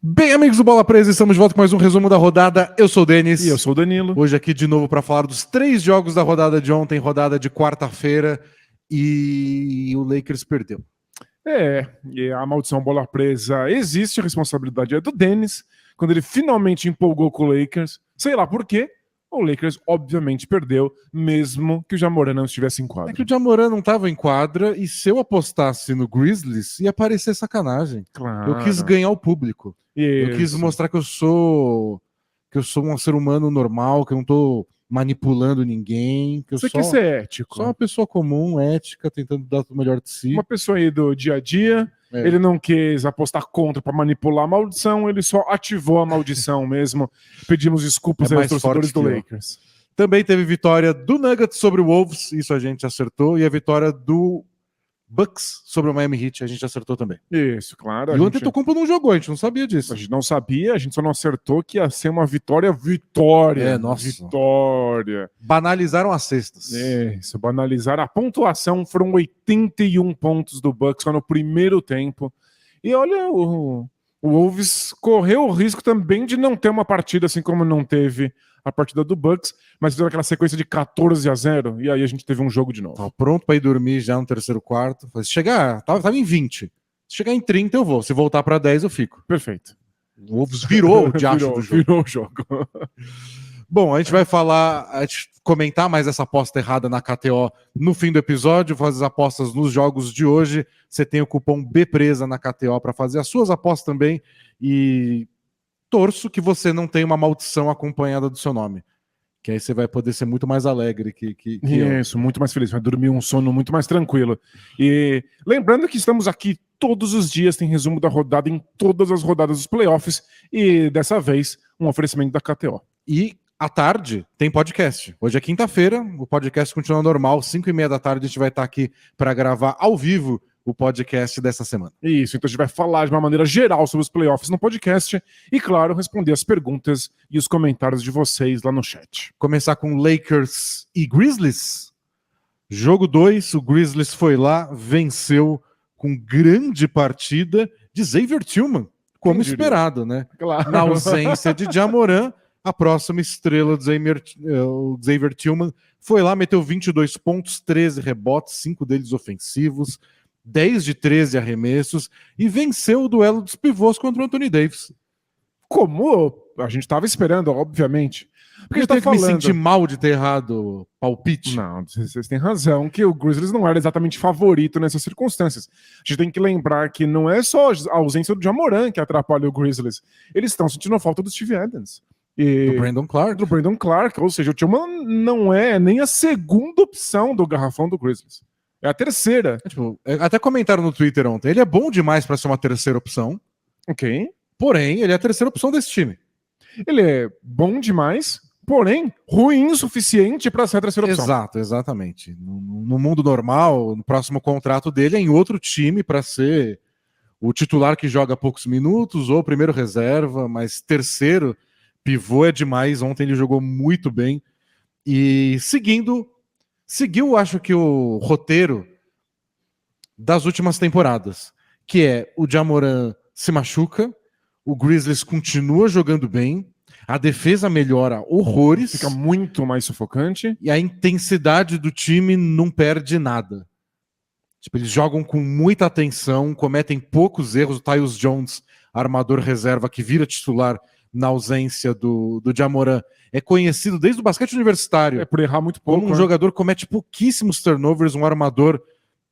Bem, amigos do Bola Presa, estamos de volta com mais um resumo da rodada. Eu sou o Denis. E eu sou o Danilo. Hoje aqui de novo para falar dos 3 jogos da rodada de ontem, rodada de quarta-feira, e o Lakers perdeu. E a maldição Bola Presa existe, a responsabilidade é do Denis. Quando ele finalmente empolgou com o Lakers, sei lá por quê, o Lakers obviamente perdeu, mesmo que o Ja Morant não estivesse em quadra. É que o Ja Morant não estava em quadra, e se eu apostasse no Grizzlies, ia parecer sacanagem. Claro. Eu quis ganhar o público. Isso. Eu quis mostrar que eu sou um ser humano normal, que eu não estou manipulando ninguém, que eu Você quer ser ético. sou uma pessoa comum, ética, tentando dar o melhor de si. Uma pessoa aí do dia a dia. Ele não quis apostar contra para manipular a maldição, ele só ativou a maldição mesmo. Pedimos desculpas aos torcedores do Lakers. Também teve vitória do Nuggets sobre o Wolves, isso a gente acertou, e a vitória do Bucks sobre o Miami Heat, a gente acertou também. Isso, claro. E o Antetokounmpo não jogou, a gente não sabia disso. A gente não sabia, a gente só não acertou que ia ser uma vitória. Nossa. Vitória. Banalizaram as cestas. Isso, banalizaram. A pontuação foram 81 pontos do Bucks só no primeiro tempo. E olha, o Wolves correu o risco também de não ter uma partida assim como não teve a partida do Bucks, mas fizeram aquela sequência de 14-0, e aí a gente teve um jogo de novo. Tava pronto para ir dormir já no terceiro quarto. Se chegar, tava em 20. Se chegar em 30 eu vou, se voltar para 10 eu fico. Perfeito. O Wolves virou o diacho do jogo. Virou o jogo. Bom, a gente vai comentar mais essa aposta errada na KTO no fim do episódio, fazer as apostas nos jogos de hoje. Você tem o cupom BPRESA na KTO para fazer as suas apostas também, e torço que você não tenha uma maldição acompanhada do seu nome, que aí você vai poder ser muito mais alegre que Isso, muito mais feliz, vai dormir um sono muito mais tranquilo. E lembrando que estamos aqui todos os dias, tem resumo da rodada em todas as rodadas dos playoffs, e dessa vez um oferecimento da KTO. E à tarde tem podcast. Hoje é quinta-feira, o podcast continua normal, 5h30 da tarde a gente vai estar aqui para gravar ao vivo o podcast dessa semana. Isso, então a gente vai falar de uma maneira geral sobre os playoffs no podcast e, claro, responder as perguntas e os comentários de vocês lá no chat. Começar com Lakers e Grizzlies. Jogo 2, o Grizzlies foi lá, venceu com grande partida de Xavier Tillman, como esperado, né? Claro. Na ausência de Ja Morant, a próxima estrela do Xavier Tillman foi lá, meteu 22 pontos, 13 rebotes, 5 deles ofensivos, 10 de 13 arremessos, e venceu o duelo dos pivôs contra o Anthony Davis. Como a gente estava esperando, obviamente. Porque eu tenho que me sentir mal de ter errado o palpite. Não, vocês têm razão que o Grizzlies não era exatamente favorito nessas circunstâncias. A gente tem que lembrar que não é só a ausência do Ja Morant que atrapalha o Grizzlies. Eles estão sentindo falta do Steve Adams. Do Brandon Clark. Ou seja, o Tillman não é nem a segunda opção do garrafão do Grizzlies. É a terceira. Até comentaram no Twitter ontem, ele é bom demais para ser uma terceira opção. Ok. Porém, ele é a terceira opção desse time. Ele é bom demais, porém, ruim o suficiente para ser a terceira opção. Exatamente. No mundo normal, no próximo contrato dele é em outro time para ser o titular que joga poucos minutos ou primeiro reserva, mas terceiro pivô é demais. Ontem ele jogou muito bem e seguiu, acho que o roteiro das últimas temporadas, que é o Ja Morant se machuca, o Grizzlies continua jogando bem, a defesa melhora horrores. Fica muito mais sufocante. E a intensidade do time não perde nada. Eles jogam com muita atenção, cometem poucos erros. O Tyus Jones, armador reserva que vira titular na ausência do Ja Morant, é conhecido desde o basquete universitário. Por errar muito pouco. Como um jogador que comete pouquíssimos turnovers, um armador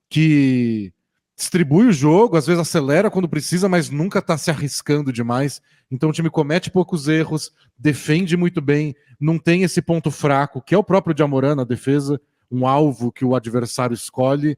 que distribui o jogo, às vezes acelera quando precisa, mas nunca está se arriscando demais. Então o time comete poucos erros, defende muito bem, não tem esse ponto fraco, que é o próprio Ja Morant na defesa, um alvo que o adversário escolhe.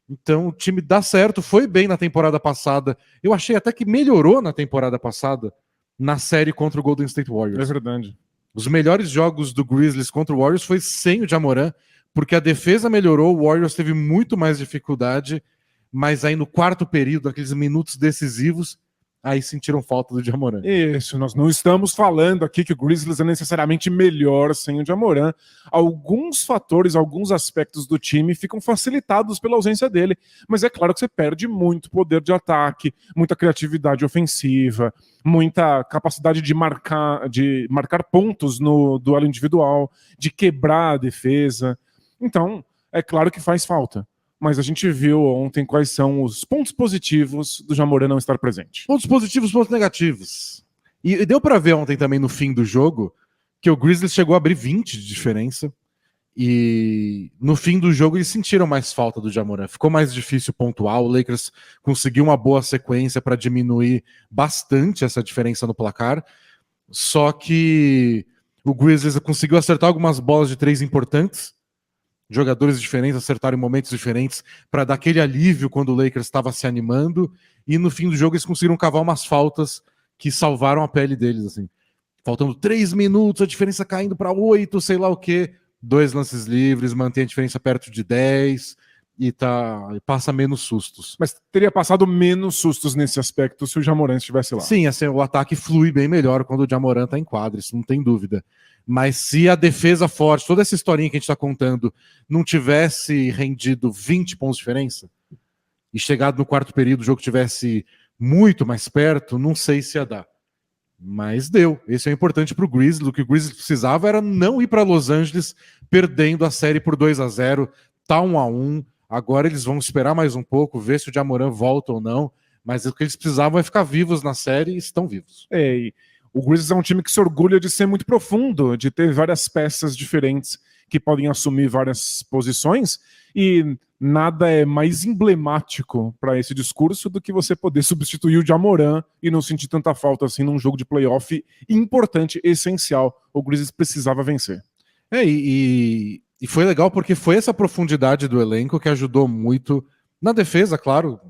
Então o time dá certo, foi bem na temporada passada. Eu achei até que melhorou na temporada passada, na série contra o Golden State Warriors. É verdade. Os melhores jogos do Grizzlies contra o Warriors foi sem o Ja Morant, porque a defesa melhorou, o Warriors teve muito mais dificuldade, mas aí no quarto período, aqueles minutos decisivos, aí sentiram falta do Ja Morant. Isso, nós não estamos falando aqui que o Grizzlies é necessariamente melhor sem o Ja Morant. Alguns fatores, alguns aspectos do time ficam facilitados pela ausência dele, mas é claro que você perde muito poder de ataque, muita criatividade ofensiva, muita capacidade de marcar pontos no duelo individual, de quebrar a defesa. Então, é claro que faz falta. Mas a gente viu ontem quais são os pontos positivos do Ja Morant não estar presente. Pontos positivos, pontos negativos. E deu pra ver ontem também no fim do jogo que o Grizzlies chegou a abrir 20 de diferença. E no fim do jogo eles sentiram mais falta do Ja Morant. Ficou mais difícil pontuar. O Lakers conseguiu uma boa sequência para diminuir bastante essa diferença no placar. Só que o Grizzlies conseguiu acertar algumas bolas de três importantes. Jogadores diferentes acertaram em momentos diferentes para dar aquele alívio quando o Lakers estava se animando, e no fim do jogo eles conseguiram cavar umas faltas que salvaram a pele deles, assim. Faltando 3 minutos, a diferença caindo para 8, sei lá o quê. 2 lances livres, mantém a diferença perto de 10 e passa menos sustos. Mas teria passado menos sustos nesse aspecto se o Ja Morant estivesse lá. Sim, assim, o ataque flui bem melhor quando o Ja Morant está em quadra, isso não tem dúvida. Mas se a defesa forte, toda essa historinha que a gente está contando, não tivesse rendido 20 pontos de diferença, e chegado no quarto período o jogo tivesse muito mais perto, não sei se ia dar. Mas deu. Esse é importante para o Grizzlies. O que o Grizzlies precisava era não ir para Los Angeles perdendo a série por 2-0, tá 1-1. Agora eles vão esperar mais um pouco, ver se o Ja Morant volta ou não. Mas o que eles precisavam é ficar vivos na série, e estão vivos. E o Grizzlies é um time que se orgulha de ser muito profundo, de ter várias peças diferentes que podem assumir várias posições, e nada é mais emblemático para esse discurso do que você poder substituir o Ja Morant e não sentir tanta falta assim num jogo de playoff importante, essencial. O Grizzlies precisava vencer. E foi legal porque foi essa profundidade do elenco que ajudou muito na defesa, claro,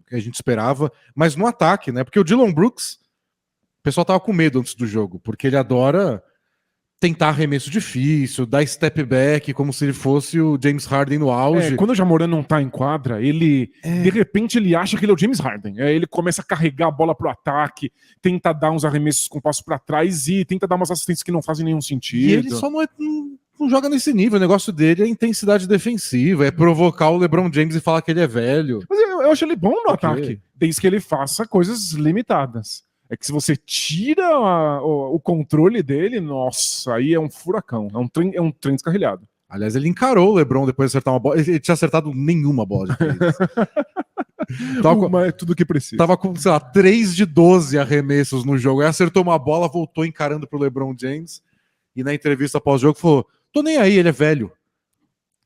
que a gente esperava, mas no ataque, né? Porque o Dillon Brooks, o pessoal tava com medo antes do jogo, porque ele adora tentar arremesso difícil, dar step back, como se ele fosse o James Harden no auge. Quando o Ja Morant não tá em quadra, ele de repente ele acha que ele é o James Harden. Ele começa a carregar a bola pro ataque, tenta dar uns arremessos com passo para trás e tenta dar umas assistências que não fazem nenhum sentido. E ele só não joga nesse nível. O negócio dele é intensidade defensiva, é provocar o LeBron James e falar que ele é velho. Mas eu acho ele bom no ataque, desde que ele faça coisas limitadas. É que se você tira o controle dele, nossa, aí é um furacão, é um trem descarrilhado. Aliás, ele encarou o LeBron depois de acertar uma bola. Ele tinha acertado nenhuma bola de três. É tudo que precisa. Tava com, sei lá, 3 de 12 arremessos no jogo. Aí acertou uma bola, voltou encarando pro LeBron James. E na entrevista pós-jogo falou: tô nem aí, ele é velho.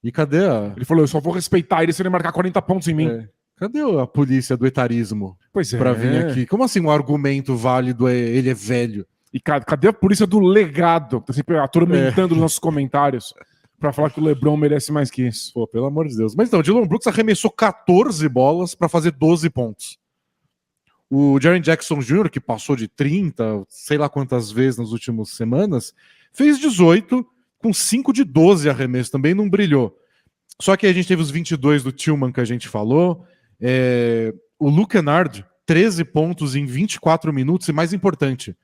E cadê a... Ele falou: eu só vou respeitar ele se ele marcar 40 pontos em mim. Cadê a polícia do etarismo? Pois é. Pra vir aqui? Como assim um argumento válido é ele é velho? E cadê a polícia do legado? Tá sempre atormentando os nossos comentários pra falar que o LeBron merece mais que isso. Pô, pelo amor de Deus. Mas então, o Dillon Brooks arremessou 14 bolas pra fazer 12 pontos. O Jaren Jackson Jr., que passou de 30, sei lá quantas vezes nas últimas semanas, fez 18 com 5 de 12 arremessos. Também não brilhou. Só que a gente teve os 22 do Tillman que a gente falou. O Luke Kennard, 13 pontos em 24 minutos, e mais importante,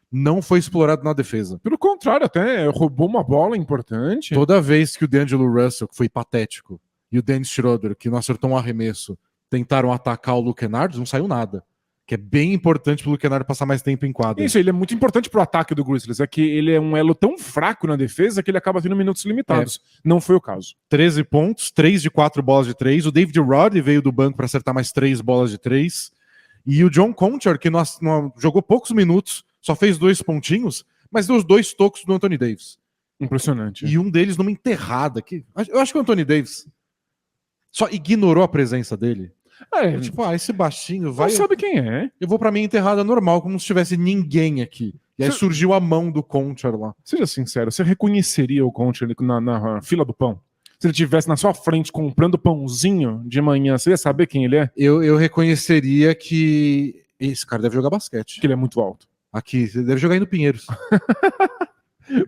não foi explorado na defesa. Pelo contrário, até roubou uma bola importante. Toda vez que o D'Angelo Russell, que foi patético, e o Dennis Schroeder, que não acertou um arremesso, tentaram atacar o Luke Kennard, não saiu nada. Que é bem importante pro Luke Kennard passar mais tempo em quadra. Isso, ele é muito importante pro ataque do Grizzlies. É que ele é um elo tão fraco na defesa que ele acaba tendo minutos limitados. Não foi o caso. 13 pontos, 3 de 4 bolas de 3. O David Roddy veio do banco para acertar mais 3 bolas de 3. E o John Conchar, que não jogou poucos minutos, só fez 2 pontinhos, mas deu os 2 tocos do Anthony Davis. Impressionante. E um deles numa enterrada. Eu acho que o Anthony Davis só ignorou a presença dele. Tipo, esse baixinho vai... Não sabe quem é. Eu vou pra minha enterrada normal, como se tivesse ninguém aqui. E aí surgiu a mão do Conchar lá. Seja sincero, você reconheceria o Conchar na fila do pão? Se ele estivesse na sua frente comprando pãozinho de manhã, você ia saber quem ele é? Eu reconheceria que esse cara deve jogar basquete. Que ele é muito alto. Aqui, ele deve jogar aí no Pinheiros.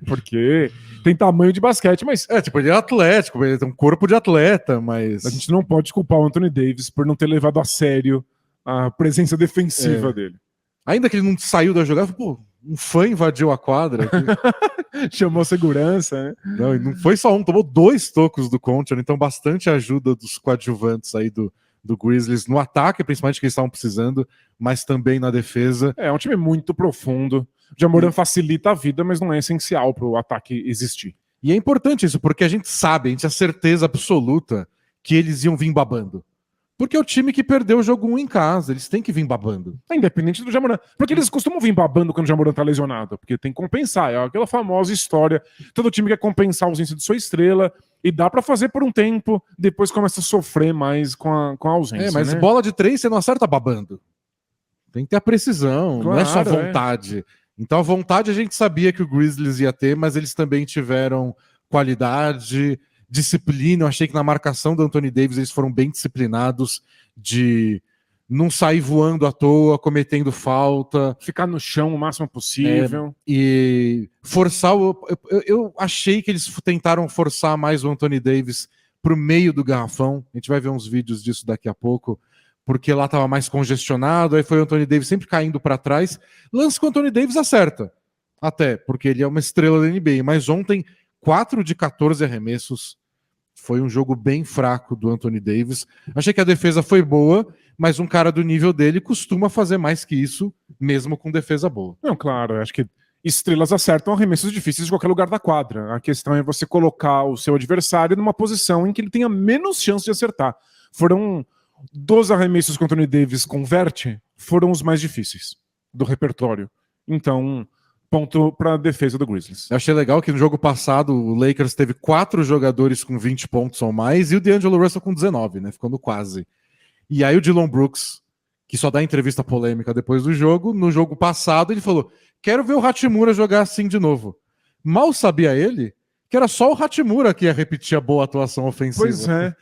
Porque tem tamanho de basquete, mas... tipo, ele é atlético, ele tem um corpo de atleta, mas... A gente não pode culpar o Anthony Davis por não ter levado a sério a presença defensiva dele. Ainda que ele não saiu da jogada, pô, um fã invadiu a quadra. Chamou segurança, né? Não, e não foi só um, tomou 2 tocos do Conchar, então bastante ajuda dos coadjuvantes aí do Grizzlies no ataque, principalmente que eles estavam precisando, mas também na defesa. É um time muito profundo. O Ja Morant facilita a vida, mas não é essencial para o ataque existir. E é importante isso, porque a gente sabe, a gente tem a certeza absoluta que eles iam vir babando. Porque é o time que perdeu o jogo 1 em casa, eles têm que vir babando. É independente do Ja Morant. Porque eles costumam vir babando quando o Ja Morant tá lesionado, porque tem que compensar. É aquela famosa história. Todo time quer compensar a ausência de sua estrela, e dá pra fazer por um tempo, depois começa a sofrer mais com a ausência. Mas né? bola de 3 você não acerta babando. Tem que ter a precisão, não é só vontade. Então a vontade a gente sabia que o Grizzlies ia ter, mas eles também tiveram qualidade, disciplina. Eu achei que na marcação do Anthony Davis eles foram bem disciplinados de não sair voando à toa, cometendo falta. Ficar no chão o máximo possível. E forçar eu achei que eles tentaram forçar mais o Anthony Davis pro meio do garrafão. A gente vai ver uns vídeos disso daqui a pouco, porque lá estava mais congestionado, aí foi o Anthony Davis sempre caindo para trás. Lance que o Anthony Davis acerta, até, porque ele é uma estrela da NBA, mas ontem 4 de 14 arremessos, foi um jogo bem fraco do Anthony Davis. Achei que a defesa foi boa, mas um cara do nível dele costuma fazer mais que isso, mesmo com defesa boa. Não, claro, acho que estrelas acertam arremessos difíceis de qualquer lugar da quadra. A questão é você colocar o seu adversário numa posição em que ele tenha menos chance de acertar. Foram 2 arremessos que o Anthony Davis converte, foram os mais difíceis do repertório. Então, ponto para a defesa do Grizzlies. Eu achei legal que no jogo passado o Lakers teve 4 jogadores com 20 pontos ou mais e o D'Angelo Russell com 19, né? Ficando quase. E aí o Dillon Brooks, que só dá entrevista polêmica depois do jogo, no jogo passado ele falou: quero ver o Hachimura jogar assim de novo. Mal sabia ele que era só o Hachimura que ia repetir a boa atuação ofensiva. Pois é.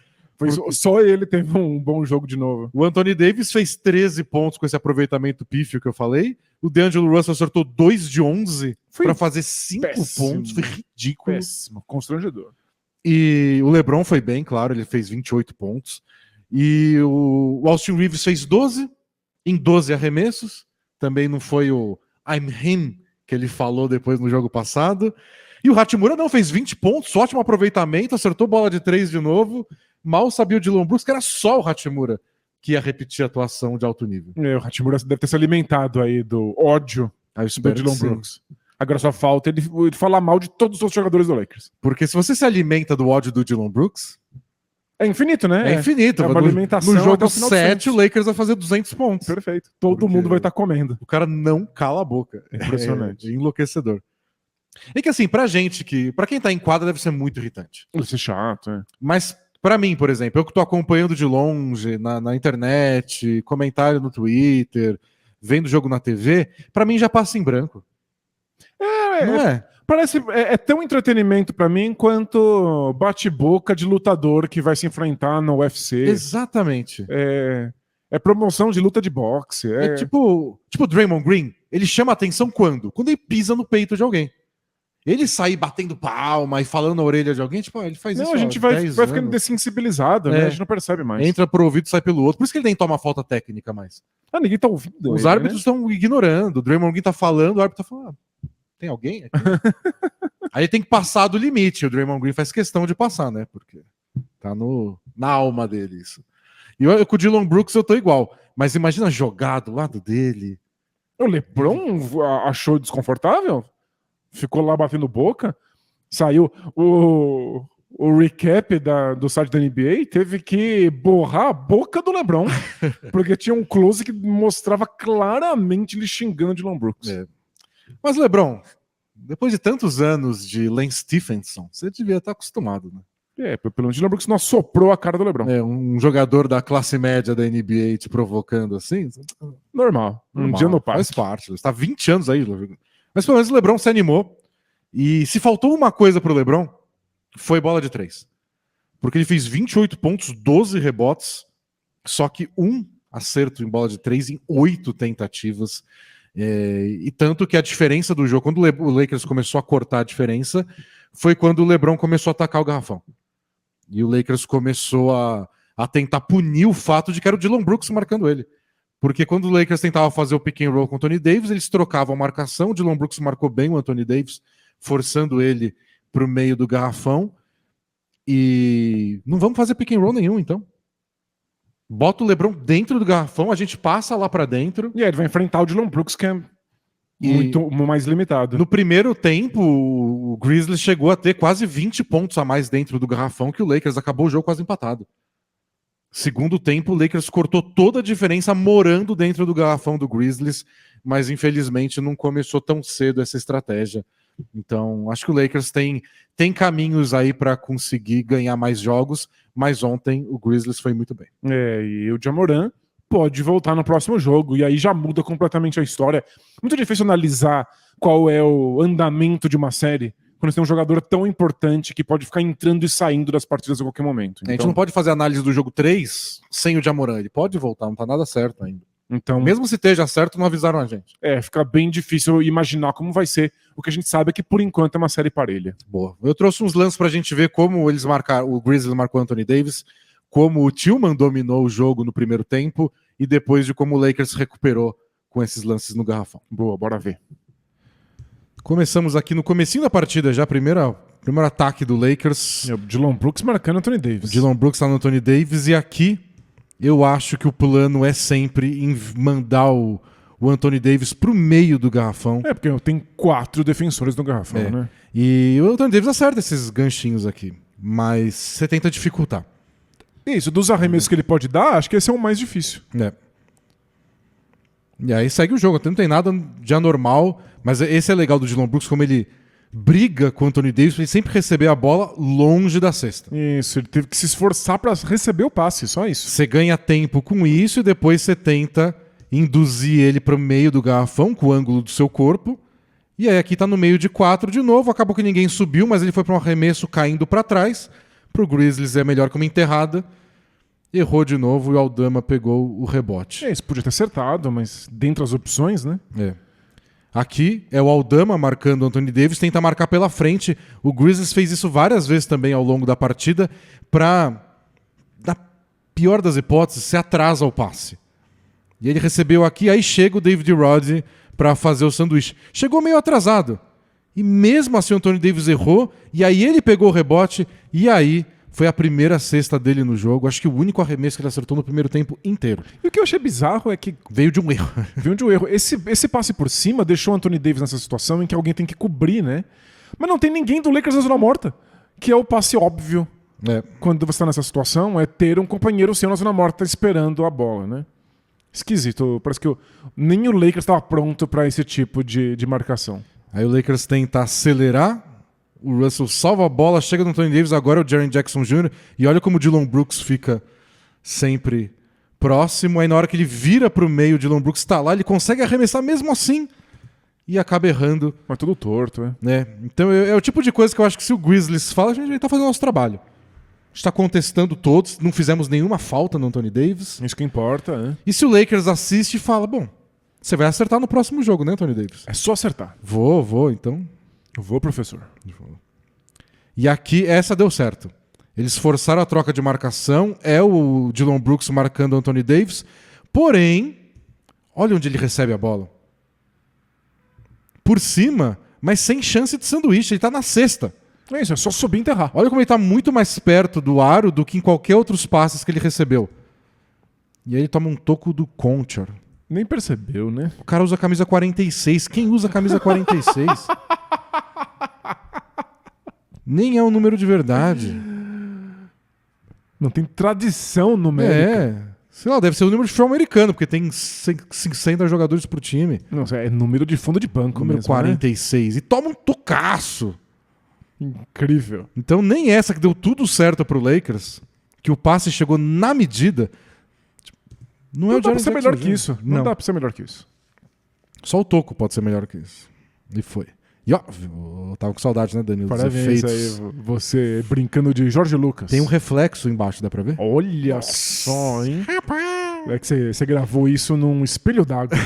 Só ele teve um bom jogo de novo. O Anthony Davis fez 13 pontos com esse aproveitamento pífio que eu falei. O D'Angelo Russell acertou 2 de 11 para fazer 5 pontos. Foi ridículo. Péssimo, constrangedor. E o LeBron foi bem, claro, ele fez 28 pontos. E o Austin Reeves fez 12 em 12 arremessos. Também não foi o I'm him que ele falou depois no jogo passado. E o Hachimura não, fez 20 pontos, ótimo aproveitamento, acertou bola de 3 de novo. Mal sabia o Dillon Brooks que era só o Hachimura que ia repetir a atuação de alto nível. O Hachimura deve ter se alimentado aí do ódio do Dillon Brooks. Agora só falta ele falar mal de todos os outros jogadores do Lakers. Porque se você se alimenta do ódio do Dillon Brooks... É infinito, né? É infinito. É uma alimentação. No jogo 7, o Lakers vai fazer 200 pontos. Perfeito. Todo mundo vai estar comendo. O cara não cala a boca. Impressionante. É enlouquecedor. E que assim, pra gente, pra quem tá em quadra, deve ser muito irritante. Deve ser chato, é. Mas pra mim, por exemplo, eu que tô acompanhando de longe, na internet, comentário no Twitter, vendo o jogo na TV, pra mim já passa em branco. Não é? Parece tão entretenimento pra mim quanto bate-boca de lutador que vai se enfrentar no UFC. Exatamente. É promoção de luta de boxe. É tipo o Draymond Green. Ele chama atenção quando? Quando ele pisa no peito de alguém. Ele sair batendo palma e falando na orelha de alguém, tipo, ele faz isso. Não, a gente vai ficando dessensibilizado, né? A gente não percebe mais. Entra pro ouvido e sai pelo outro. Por isso que ele nem toma falta técnica mais. Ninguém tá ouvindo. Os árbitros estão ignorando. O Draymond Green tá falando, o árbitro tá falando. Tem alguém aqui? Aí tem que passar do limite. O Draymond Green faz questão de passar, né? Porque tá na alma dele isso. E eu, com o Dillon Brooks eu tô igual. Mas imagina jogar do lado dele. O LeBron achou desconfortável? Ficou lá batendo boca? Saiu o recap do site da NBA, teve que borrar a boca do LeBron, porque tinha um close que mostrava claramente ele xingando o Dillon Brooks. Mas LeBron, depois de tantos anos de Lance Stephenson, você devia estar acostumado, né? Pelo menos o Dillon Brooks não assoprou a cara do LeBron. Um jogador da classe média da NBA te provocando assim. Normal. Um dia no parque. Faz parte. Você está 20 anos aí. Mas pelo menos o LeBron se animou. E se faltou uma coisa pro LeBron, foi bola de 3. Porque ele fez 28 pontos, 12 rebotes, só que um acerto em bola de 3 em 8 tentativas. E tanto que a diferença do jogo, quando o Lakers começou a cortar a diferença, foi quando o LeBron começou a atacar o garrafão. E o Lakers começou a tentar punir o fato de que era o Dillon Brooks marcando ele. Porque quando o Lakers tentava fazer o pick and roll com o Anthony Davis, eles trocavam a marcação, o Dillon Brooks marcou bem o Anthony Davis, forçando ele para o meio do garrafão. E não vamos fazer pick and roll nenhum, então. Bota o LeBron dentro do garrafão, a gente passa lá para dentro. E aí ele vai enfrentar o Dillon Brooks, que é muito mais limitado. No primeiro tempo, o Grizzlies chegou a ter quase 20 pontos a mais dentro do garrafão, que o Lakers acabou o jogo quase empatado. Segundo tempo, o Lakers cortou toda a diferença morando dentro do garrafão do Grizzlies, mas infelizmente não começou tão cedo essa estratégia. Então, acho que o Lakers tem caminhos aí para conseguir ganhar mais jogos, mas ontem o Grizzlies foi muito bem. E o Ja Morant pode voltar no próximo jogo, e aí já muda completamente a história. Muito difícil analisar qual é o andamento de uma série quando você tem um jogador tão importante que pode ficar entrando e saindo das partidas a qualquer momento. Então, a gente não pode fazer análise do jogo 3 sem o Ja Morant. Ele pode voltar, não tá nada certo ainda. Então, mesmo se esteja certo, não avisaram a gente. Fica bem difícil imaginar como vai ser. O que a gente sabe é que, por enquanto, é uma série parelha. Boa. Eu trouxe uns lances pra gente ver como eles marcaram. O Grizzlies marcou o Anthony Davis, como o Tillman dominou o jogo no primeiro tempo e depois de como o Lakers recuperou com esses lances no garrafão. Boa, bora ver. Começamos aqui no comecinho da partida já, primeiro ataque do Lakers. O Dillon Brooks marcando o Anthony Davis. O Dillon Brooks tá no Anthony Davis e aqui eu acho que o plano é sempre mandar o Anthony Davis pro meio do garrafão. Porque tem 4 defensores no garrafão, né? E o Anthony Davis acerta esses ganchinhos aqui, mas você tenta dificultar. Isso, dos arremessos que ele pode dar, acho que esse é o mais difícil. E aí segue o jogo, até não tem nada de anormal, mas esse é legal do Dillon Brooks, como ele briga com o Anthony Davis pra ele sempre receber a bola longe da cesta. Isso, ele teve que se esforçar para receber o passe, só isso. Você ganha tempo com isso e depois você tenta induzir ele para o meio do garrafão com o ângulo do seu corpo. E aí aqui tá no meio de 4 de novo, acabou que ninguém subiu, mas ele foi para um arremesso caindo para trás. Pro Grizzlies é melhor que uma enterrada. Errou de novo e o Aldama pegou o rebote. Isso podia ter acertado, mas dentro das opções, né? Aqui é o Aldama marcando o Anthony Davis, tenta marcar pela frente. O Grizzlies fez isso várias vezes também ao longo da partida para, na pior das hipóteses, se atrasa o passe. E ele recebeu aqui, aí chega o David Roddy para fazer o sanduíche. Chegou meio atrasado. E mesmo assim o Anthony Davis errou, e aí ele pegou o rebote, e aí foi a primeira cesta dele no jogo. Acho que o único arremesso que ele acertou no primeiro tempo inteiro. E o que eu achei bizarro é que veio de um erro. Esse passe por cima deixou o Anthony Davis nessa situação em que alguém tem que cobrir, né? Mas não tem ninguém do Lakers na zona morta, que é o passe óbvio. Quando você está nessa situação, é ter um companheiro seu na zona morta esperando a bola, né? Esquisito. Parece que nem o Lakers estava pronto para esse tipo de marcação. Aí o Lakers tenta acelerar. O Russell salva a bola, chega no Anthony Davis, agora é o Jaren Jackson Jr. E olha como o Dillon Brooks fica sempre próximo. Aí na hora que ele vira pro meio, o Dillon Brooks está lá, ele consegue arremessar mesmo assim e acaba errando. Mas tudo torto, Então é o tipo de coisa que eu acho que se o Grizzlies fala, a gente tá fazendo o nosso trabalho. A gente tá contestando todos, não fizemos nenhuma falta no Anthony Davis. Isso que importa, E se o Lakers assiste e fala, bom, você vai acertar no próximo jogo, né, Anthony Davis? É só acertar. Vou, então... Vou, professor. E aqui, essa deu certo. Eles forçaram a troca de marcação. É o Dillon Brooks marcando o Anthony Davis. Porém, olha onde ele recebe a bola. Por cima, mas sem chance de sanduíche. Ele tá na cesta. É isso, é só subir e enterrar. Olha como ele tá muito mais perto do aro do que em qualquer outros passes que ele recebeu. E aí ele toma um toco do Conchar. Nem percebeu, né? O cara usa a camisa 46. Quem usa a camisa 46? Nem é um número de verdade. Não tem tradição numérica. Sei lá, deve ser o número de futebol americano, porque tem 60 jogadores por time. Não, é número de fundo de banco número mesmo, 46. Né? E toma um tocaço. Incrível. Então nem essa que deu tudo certo pro Lakers, que o passe chegou na medida. Não dá pra ser melhor que isso. Não dá pra ser melhor que isso. Só o toco pode ser melhor que isso. E foi. E ó, eu tava com saudade, né, Danilo? Parabéns aí, você brincando de Jorge Lucas. Tem um reflexo embaixo, dá pra ver? Olha só, hein? É que você gravou isso num espelho d'água.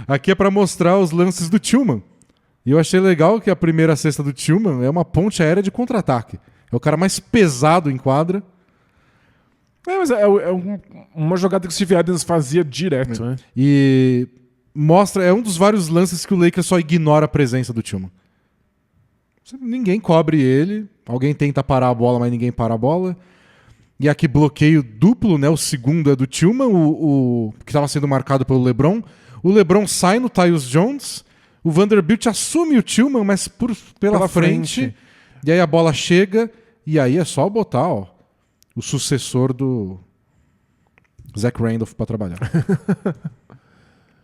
Aqui é pra mostrar os lances do Tillman. E eu achei legal que a primeira cesta do Tillman é uma ponte aérea de contra-ataque. É o cara mais pesado em quadra. Mas uma jogada que o Steve Adams fazia direto, né? E mostra, é um dos vários lances que o Lakers só ignora a presença do Tillman. Ninguém cobre ele, alguém tenta parar a bola, mas ninguém para a bola. E aqui bloqueio duplo, né? O segundo é do Tillman, o que estava sendo marcado pelo LeBron. O LeBron sai no Tyus Jones, o Vanderbilt assume o Tillman, mas pela frente. E aí a bola chega, e aí é só botar o sucessor do Zach Randolph para trabalhar.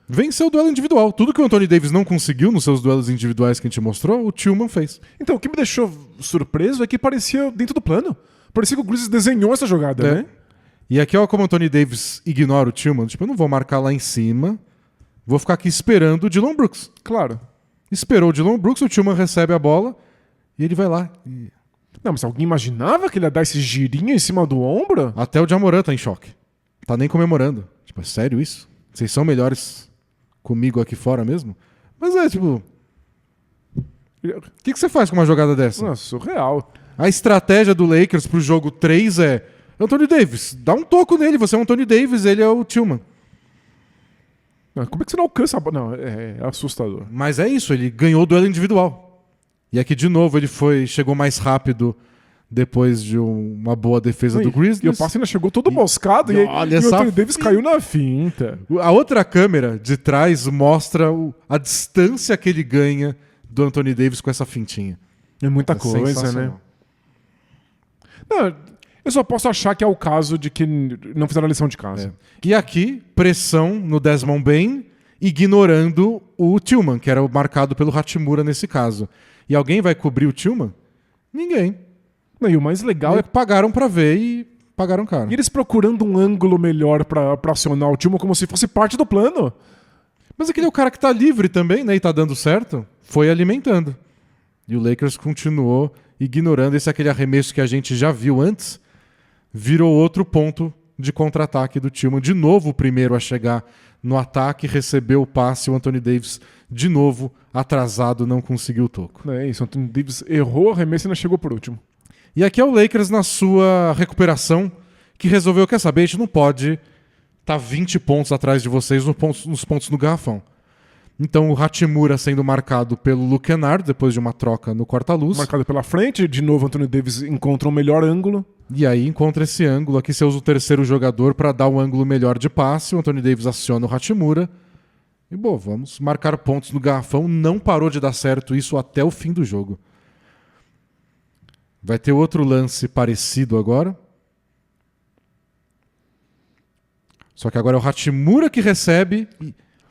Venceu o duelo individual. Tudo que o Anthony Davis não conseguiu nos seus duelos individuais que a gente mostrou, o Tillman fez. Então, o que me deixou surpreso é que parecia dentro do plano. Parecia que o Grizzlies desenhou essa jogada, né? E aqui, ó, como o Anthony Davis ignora o Tillman. Tipo, eu não vou marcar lá em cima. Vou ficar aqui esperando o Dillon Brooks. Claro. Esperou o Dillon Brooks, o Tillman recebe a bola e ele vai lá. Não, mas alguém imaginava que ele ia dar esse girinho em cima do ombro? Até o Jamoran tá em choque. Tá nem comemorando. Tipo, é sério isso? Vocês são melhores comigo aqui fora mesmo? Mas é, tipo... O que você faz com uma jogada dessa? Nossa, surreal. A estratégia do Lakers pro jogo 3 é... Anthony Davis, dá um toco nele. Você é o Anthony Davis, ele é o Tillman. Como é que você não alcança a bola? Não, é assustador. Mas é isso, ele ganhou o duelo individual. E aqui, de novo, ele chegou mais rápido depois de uma boa defesa do Grizzlies. E o passe ainda chegou todo moscado e o Anthony Davis caiu na finta. A outra câmera de trás mostra a distância que ele ganha do Anthony Davis com essa fintinha. É muita coisa, né? Não, eu só posso achar que é o caso de que não fizeram a lição de casa. E aqui, pressão no Desmond Bane, ignorando o Tillman, que era o marcado pelo Hachimura nesse caso. E alguém vai cobrir o Tillman? Ninguém. Não, e o mais legal é que pagaram pra ver e pagaram caro. E eles procurando um ângulo melhor pra acionar o Tillman como se fosse parte do plano. Mas aquele é o cara que tá livre também, né? E tá dando certo. Foi alimentando. E o Lakers continuou ignorando. Esse é aquele arremesso que a gente já viu antes. Virou outro ponto de contra-ataque do Tillman. De novo o primeiro a chegar no ataque, recebeu o passe. O Anthony Davis, de novo, atrasado, não conseguiu o toco. É isso, o Anthony Davis errou o arremesso e ainda chegou por último. E aqui é o Lakers na sua recuperação, que resolveu, quer saber, a gente não pode estar 20 pontos atrás de vocês nos pontos no garrafão. Então o Hachimura sendo marcado pelo Luke Kennard, depois de uma troca no corta-luz. Marcado pela frente, de novo o Anthony Davis encontra um melhor ângulo. E aí encontra esse ângulo, aqui você usa o terceiro jogador para dar um ângulo melhor de passe, o Anthony Davis aciona o Hachimura. E bom, vamos marcar pontos no garrafão, não parou de dar certo isso até o fim do jogo. Vai ter outro lance parecido agora. Só que agora é o Hachimura que recebe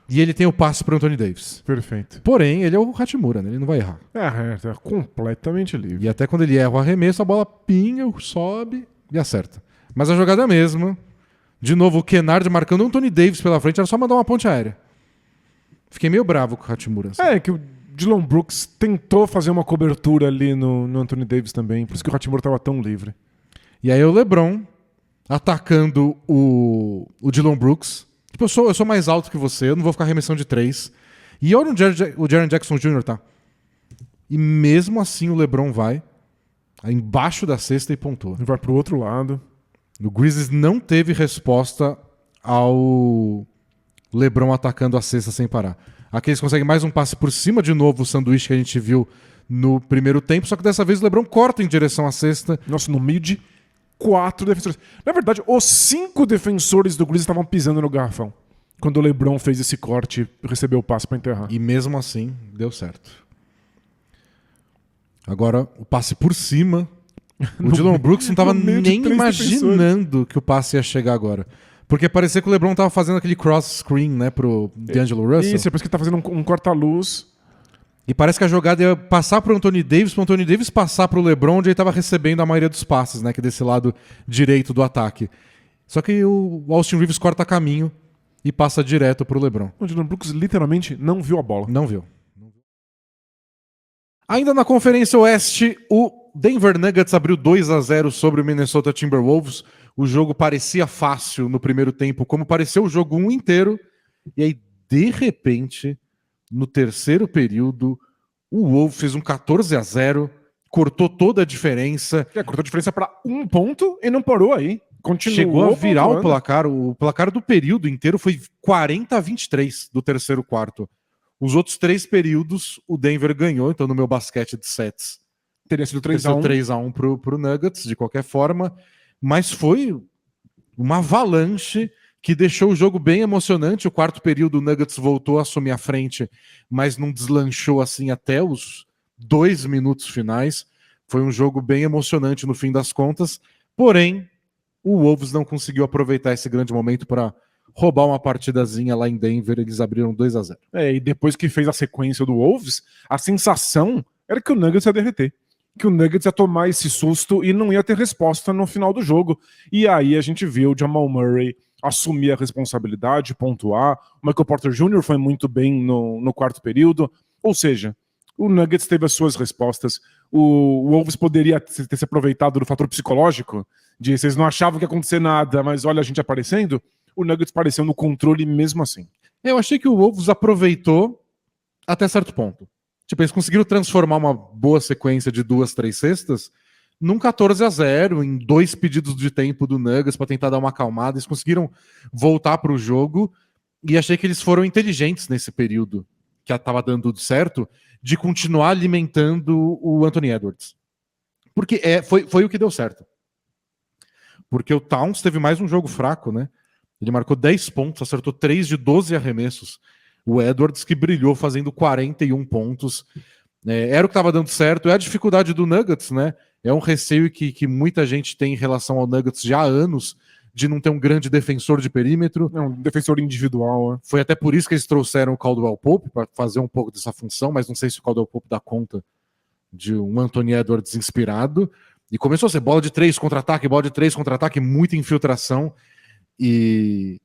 e ele tem o passe para o Anthony Davis. Perfeito. Porém, ele é o Hachimura, né? Ele não vai errar. É completamente livre. E até quando ele erra o arremesso, a bola pinga, sobe e acerta. Mas a jogada é a mesma. De novo, o Kennard marcando o Anthony Davis pela frente, era só mandar uma ponte aérea. Fiquei meio bravo com o Hachimura. Assim. É, que o Dillon Brooks tentou fazer uma cobertura ali no Anthony Davis também, por isso que o Hachimura estava tão livre. E aí o LeBron atacando o Dillon Brooks. Tipo, eu sou mais alto que você, eu não vou ficar arremessando de 3. E olha o Jaren Jackson Jr. tá. E mesmo assim o LeBron vai embaixo da cesta e pontua. Vai pro outro lado. O Grizzlies não teve resposta ao LeBron atacando a cesta sem parar. Aqui eles conseguem mais um passe por cima, de novo o sanduíche que a gente viu no primeiro tempo, só que dessa vez o LeBron corta em direção à cesta. Nossa, no meio de 4 defensores. Na verdade, os 5 defensores do Grizzlies estavam pisando no garrafão quando o LeBron fez esse corte e recebeu o passe para enterrar. E mesmo assim, deu certo. Agora, o passe por cima. O Dillon Brooks não estava nem imaginando que o passe ia chegar agora. Porque parecia que o LeBron estava fazendo aquele cross-screen, né, pro D'Angelo Russell. Isso, é por isso que ele tá fazendo um corta-luz. E parece que a jogada ia passar pro Anthony Davis passar pro LeBron, onde ele estava recebendo a maioria dos passes, né, que é desse lado direito do ataque. Só que o Austin Reeves corta caminho e passa direto pro LeBron. O Dillon Brooks literalmente não viu a bola. Não viu. Ainda na Conferência Oeste, o Denver Nuggets abriu 2-0 sobre o Minnesota Timberwolves. O jogo parecia fácil no primeiro tempo, como pareceu o jogo 1 inteiro. E aí, de repente, no terceiro período, o Wolves fez um 14-0, cortou toda a diferença. Cortou a diferença para 1 ponto e não parou aí. chegou a virar o placar do período inteiro foi 40-23 do terceiro quarto. Os outros 3 períodos o Denver ganhou, então no meu basquete de sets teria sido 3-1 pro Nuggets, de qualquer forma, mas foi uma avalanche que deixou o jogo bem emocionante. O quarto período o Nuggets voltou a assumir a frente, mas não deslanchou assim até os 2 minutos finais. Foi um jogo bem emocionante no fim das contas, porém o Wolves não conseguiu aproveitar esse grande momento para roubar uma partidazinha lá em Denver. Eles abriram 2-0. E depois que fez a sequência do Wolves, a sensação era que o Nuggets ia derreter, que o Nuggets ia tomar esse susto e não ia ter resposta no final do jogo. E aí a gente viu o Jamal Murray assumir a responsabilidade, pontuar. O Michael Porter Jr. foi muito bem no quarto período. Ou seja, o Nuggets teve as suas respostas. O Wolves poderia ter se aproveitado do fator psicológico, de vocês não achavam que ia acontecer nada, mas olha a gente aparecendo. O Nuggets pareceu no controle mesmo assim. Eu achei que o Wolves aproveitou até certo ponto. Tipo, eles conseguiram transformar uma boa sequência de 2, 3 cestas num 14-0, em 2 pedidos de tempo do Nuggets para tentar dar uma acalmada. Eles conseguiram voltar para o jogo e achei que eles foram inteligentes nesse período, que estava dando tudo certo, de continuar alimentando o Anthony Edwards. Porque foi o que deu certo. Porque o Towns teve mais um jogo fraco, né? Ele marcou 10 pontos, acertou 3 de 12 arremessos. O Edwards que brilhou fazendo 41 pontos. Era o que estava dando certo. É a dificuldade do Nuggets, né? É um receio que muita gente tem em relação ao Nuggets já há anos, de não ter um grande defensor de perímetro. É um defensor individual. Foi até por isso que eles trouxeram o Caldwell Pope, para fazer um pouco dessa função, mas não sei se o Caldwell Pope dá conta de um Anthony Edwards inspirado. E começou a ser bola de 3 contra-ataque, muita infiltração. E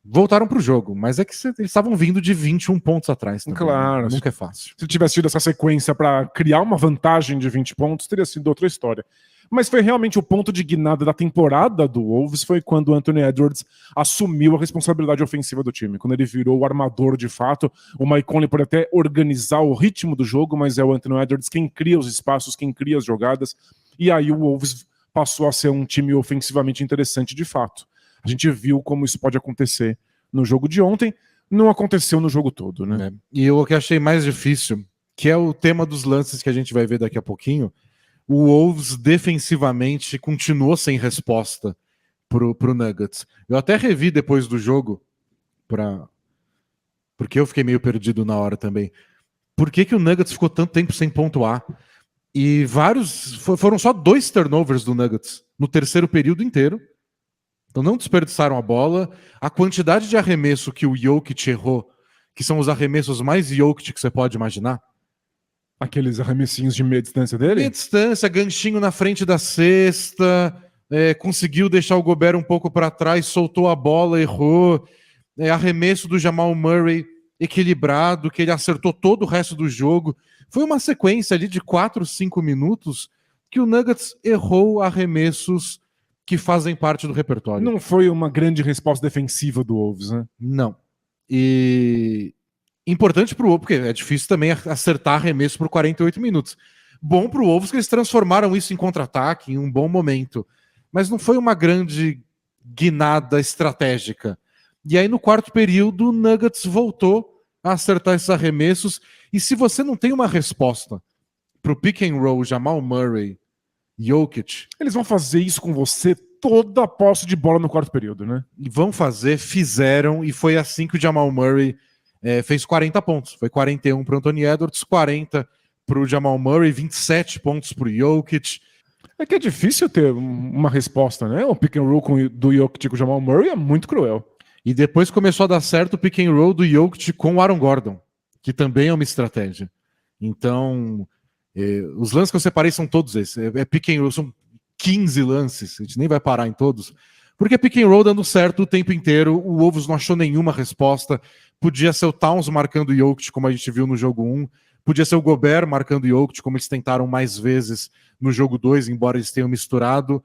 voltaram para o jogo, mas é que eles estavam vindo de 21 pontos atrás também, claro, né? Nunca é fácil. Se tivesse tido essa sequência para criar uma vantagem de 20 pontos, teria sido outra história. Mas foi realmente o ponto de guinada da temporada do Wolves, foi quando o Anthony Edwards assumiu a responsabilidade ofensiva do time, quando ele virou o armador de fato. O Mike Conley pode até organizar o ritmo do jogo, mas é o Anthony Edwards quem cria os espaços, quem cria as jogadas, e aí o Wolves passou a ser um time ofensivamente interessante de fato. A gente viu como isso pode acontecer no jogo de ontem, não aconteceu no jogo todo, né? E o que achei mais difícil, que é o tema dos lances que a gente vai ver daqui a pouquinho, o Wolves defensivamente continuou sem resposta pro Nuggets. Eu até revi depois do jogo, porque eu fiquei meio perdido na hora também. Por que o Nuggets ficou tanto tempo sem pontuar? E foram só 2 turnovers do Nuggets no terceiro período inteiro. Então não desperdiçaram a bola. A quantidade de arremesso que o Jokic errou, que são os arremessos mais Jokic que você pode imaginar. Aqueles arremessinhos de meia distância dele? Meia distância, ganchinho na frente da cesta, conseguiu deixar o Gobert um pouco para trás, soltou a bola, errou. Arremesso do Jamal Murray equilibrado, que ele acertou todo o resto do jogo. Foi uma sequência ali de 4, 5 minutos que o Nuggets errou arremessos que fazem parte do repertório. Não foi uma grande resposta defensiva do Wolves, né? Não. E importante pro Wolves, porque é difícil também acertar arremesso por 48 minutos. Bom pro Wolves que eles transformaram isso em contra-ataque, em um bom momento. Mas não foi uma grande guinada estratégica. E aí no quarto período o Nuggets voltou a acertar esses arremessos. E se você não tem uma resposta pro pick and roll Jamal Murray, Jokic, eles vão fazer isso com você toda a posse de bola no quarto período, né? E fizeram, e foi assim que o Jamal Murray fez 40 pontos. Foi 41 para o Anthony Edwards, 40 para o Jamal Murray, 27 pontos para o Jokic. É que é difícil ter uma resposta, né? O pick and roll do Jokic com o Jamal Murray é muito cruel. E depois começou a dar certo o pick and roll do Jokic com o Aaron Gordon, que também é uma estratégia. Então, os lances que eu separei são todos esses. Pick and roll, são 15 lances, a gente nem vai parar em todos, porque pick and roll dando certo o tempo inteiro, o Wolves não achou nenhuma resposta. Podia ser o Towns marcando o Jokic, como a gente viu no jogo 1, podia ser o Gobert marcando o Jokic, como eles tentaram mais vezes no jogo 2, embora eles tenham misturado.